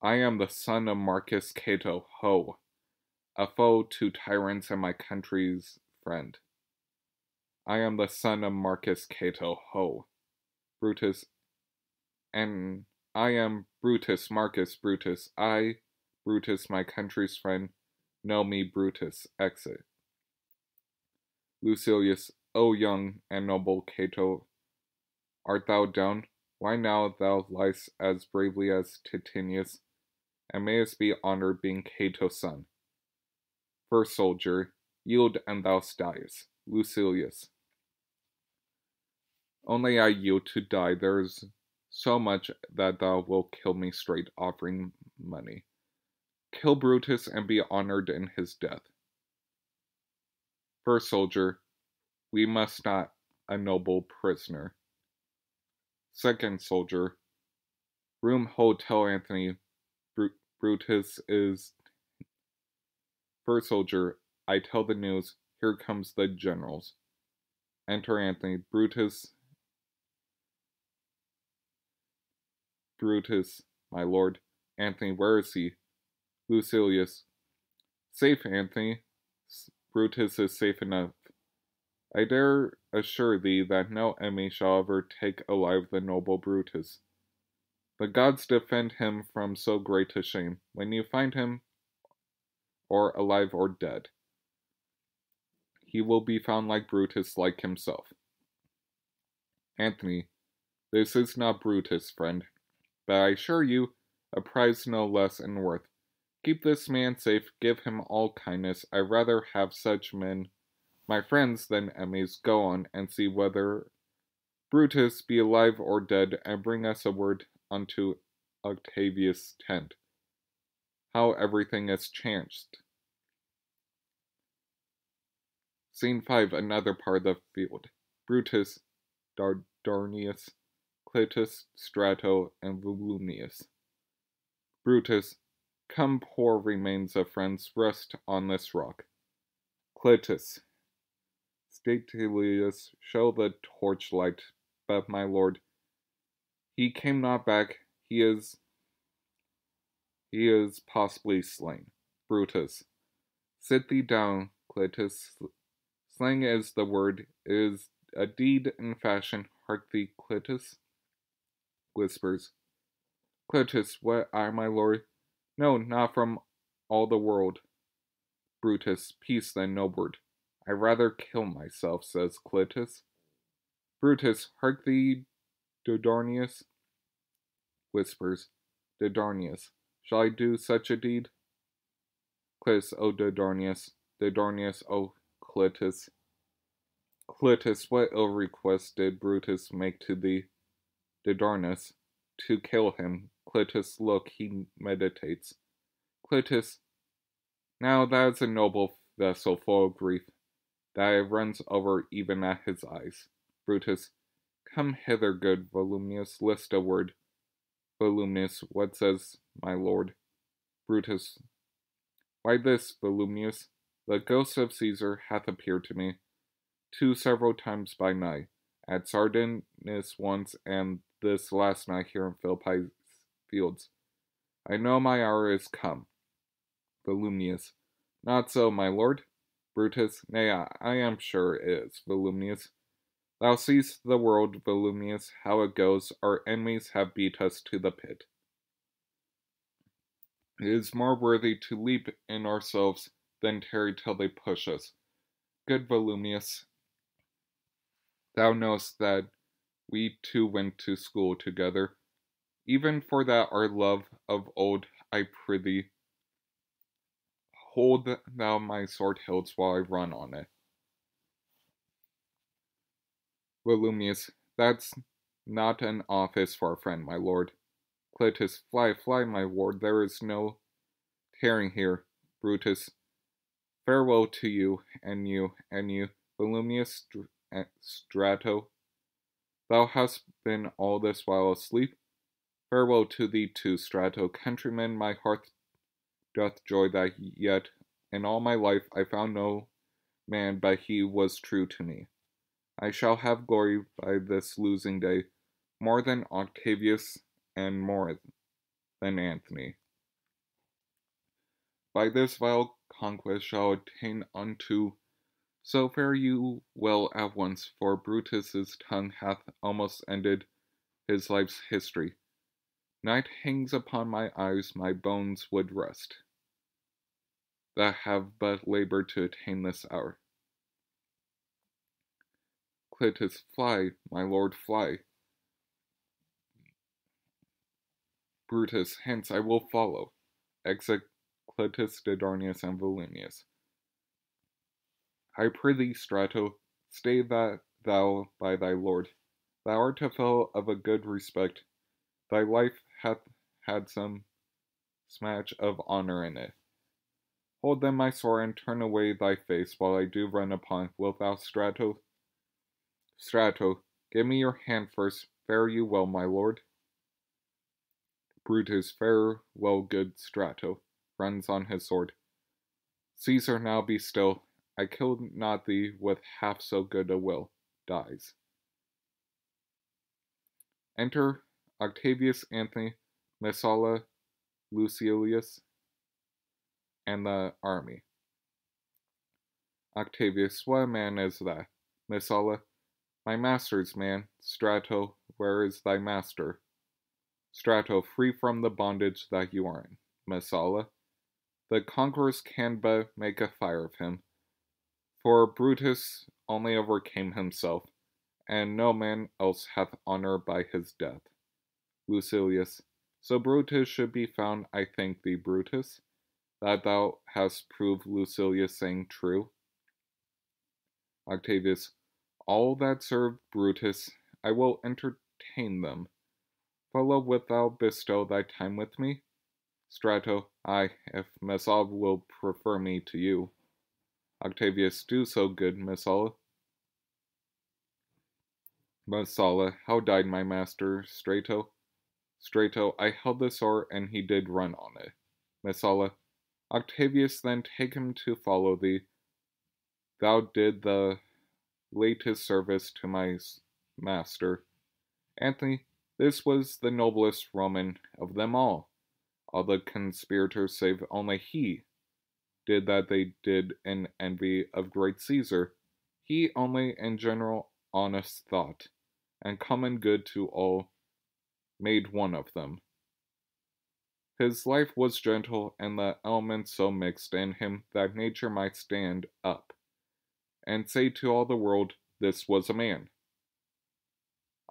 I am the son of Marcus Cato, ho! A foe to tyrants and my country's friend. I am the son of Marcus Cato, ho! Brutus. And I am Brutus, Marcus, Brutus. I, Brutus, my country's friend. Know me, Brutus. Exit. Lucilius. O young and noble Cato, art thou down? Why now thou liest as bravely as Titinius, and mayest be honored being Cato's son. First soldier, yield and thou diest. Lucilius. Only I yield to die. There is so much that thou wilt kill me straight, offering money. Kill Brutus and be honored in his death. First soldier, we must not a noble prisoner. Second soldier, room hold, tell Anthony Brutus is. First soldier, I tell the news, here comes the generals. Enter Anthony. Brutus, my lord. Anthony, where is he? Lucilius, safe, Anthony. Brutus is safe enough. I dare assure thee that no enemy shall ever take alive the noble Brutus. The gods defend him from so great a shame, when you find him, or alive or dead. He will be found like Brutus, like himself. Anthony, this is not Brutus, friend, but I assure you, a prize no less in worth. Keep this man safe, give him all kindness. I rather have such men, my friends, than enemies. Go on, and see whether Brutus be alive or dead, and bring us a word unto Octavius' tent. How everything is changed. Scene 5, another part of the field. Brutus, Dardanus, Clitus, Strato, and Volumius. Brutus, come, poor remains of friends, rest on this rock. Clitus, Statilius, show the torchlight, but my lord, he came not back, he is possibly slain. Brutus, sit thee down, Clitus. Slang is the word, it is a deed in fashion. Hark thee, Clitus. Whispers. Clitus, what I, my lord? No, not from all the world. Brutus, peace then, no word. I rather kill myself, says Clitus. Brutus, hark thee, Dardanus. Whispers. Dardanus, shall I do such a deed? Clitus, O Dardanus. Dardanus, O Clitus. Clitus, what ill request did Brutus make to thee? Dardanus, to kill him. Clitus, look, he meditates. Clitus, now that is a noble vessel full of grief, that it runs over even at his eyes. Brutus, come hither, good Volumius, list a word. Volumius, what says my lord? Brutus, why this, Volumius? The ghost of Caesar hath appeared to me, several times by night, at Sardinus once, and this last night here in Philippi's fields. I know my hour is come. Volumnius. Not so, my lord. Brutus. Nay, I am sure it is, Volumnius. Thou seest the world, Volumnius, how it goes. Our enemies have beat us to the pit. It is more worthy to leap in ourselves than tarry till they push us. Good Volumnius, thou knowest that we two went to school together. Even for that our love of old, I prithee, hold thou my sword hilts while I run on it. Volumnius, that's not an office for a friend, my lord. Clitus, fly, fly, my ward, there is no tarrying here. Brutus, farewell to you, and you, and you. Volumnius, Strato, thou hast been all this while asleep. Farewell to thee too, Strato. Countrymen, my heart doth joy that yet in all my life I found no man but he was true to me. I shall have glory by this losing day, more than Octavius and more than Antony. By this vile conquest shall attain unto. So fare you well at once, for Brutus's tongue hath almost ended his life's history. Night hangs upon my eyes, my bones would rest, that have but labored to attain this hour. Clitus, fly, my lord, fly. Brutus, hence I will follow. Exit Clitus, Dardanus, and Volumnius. I prithee, Strato, stay that thou by thy lord. Thou art a fellow of a good respect. Thy life hath had some smatch of honor in it. Hold then my sword and turn away thy face while I do run upon. Wilt thou, Strato? Strato, give me your hand first. Fare you well, my lord. Brutus, farewell, good Strato, runs on his sword. Caesar, now be still. I killed not thee with half so good a will. Dies. Enter Octavius, Antony, Messala, Lucilius, and the army. Octavius, what a man is that? Messala, my master's man. Strato, where is thy master? Strato, free from the bondage that you are in. Messala, the conquerors can but make a fire of him, for Brutus only overcame himself, and no man else hath honor by his death. Lucilius, so Brutus should be found, I thank thee, Brutus, that thou hast proved Lucilius' saying true. Octavius, all that serve Brutus, I will entertain them. Fellow, wilt thou bestow thy time with me? Strato, aye, if Messala will prefer me to you. Octavius, do so, good Messala. Messala, how died my master, Strato? Strato, I held the sword, and he did run on it. Messala, Octavius, then take him to follow thee. Thou did the latest service to my master. Antony, this was the noblest Roman of them all. All the conspirators, save only he, did that they did in envy of great Caesar. He only in general honest thought, and common good to all, made one of them. His life was gentle, and the elements so mixed in him that nature might stand up, and say to all the world, this was a man.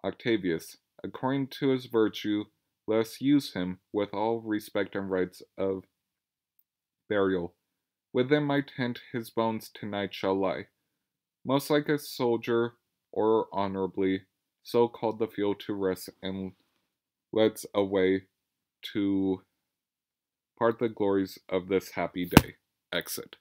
Octavius, according to his virtue, let us use him with all respect and rites of burial. Within my tent his bones tonight shall lie, most like a soldier, or honorably, so called the field to rest, and let's away to part the glories of this happy day. Exit.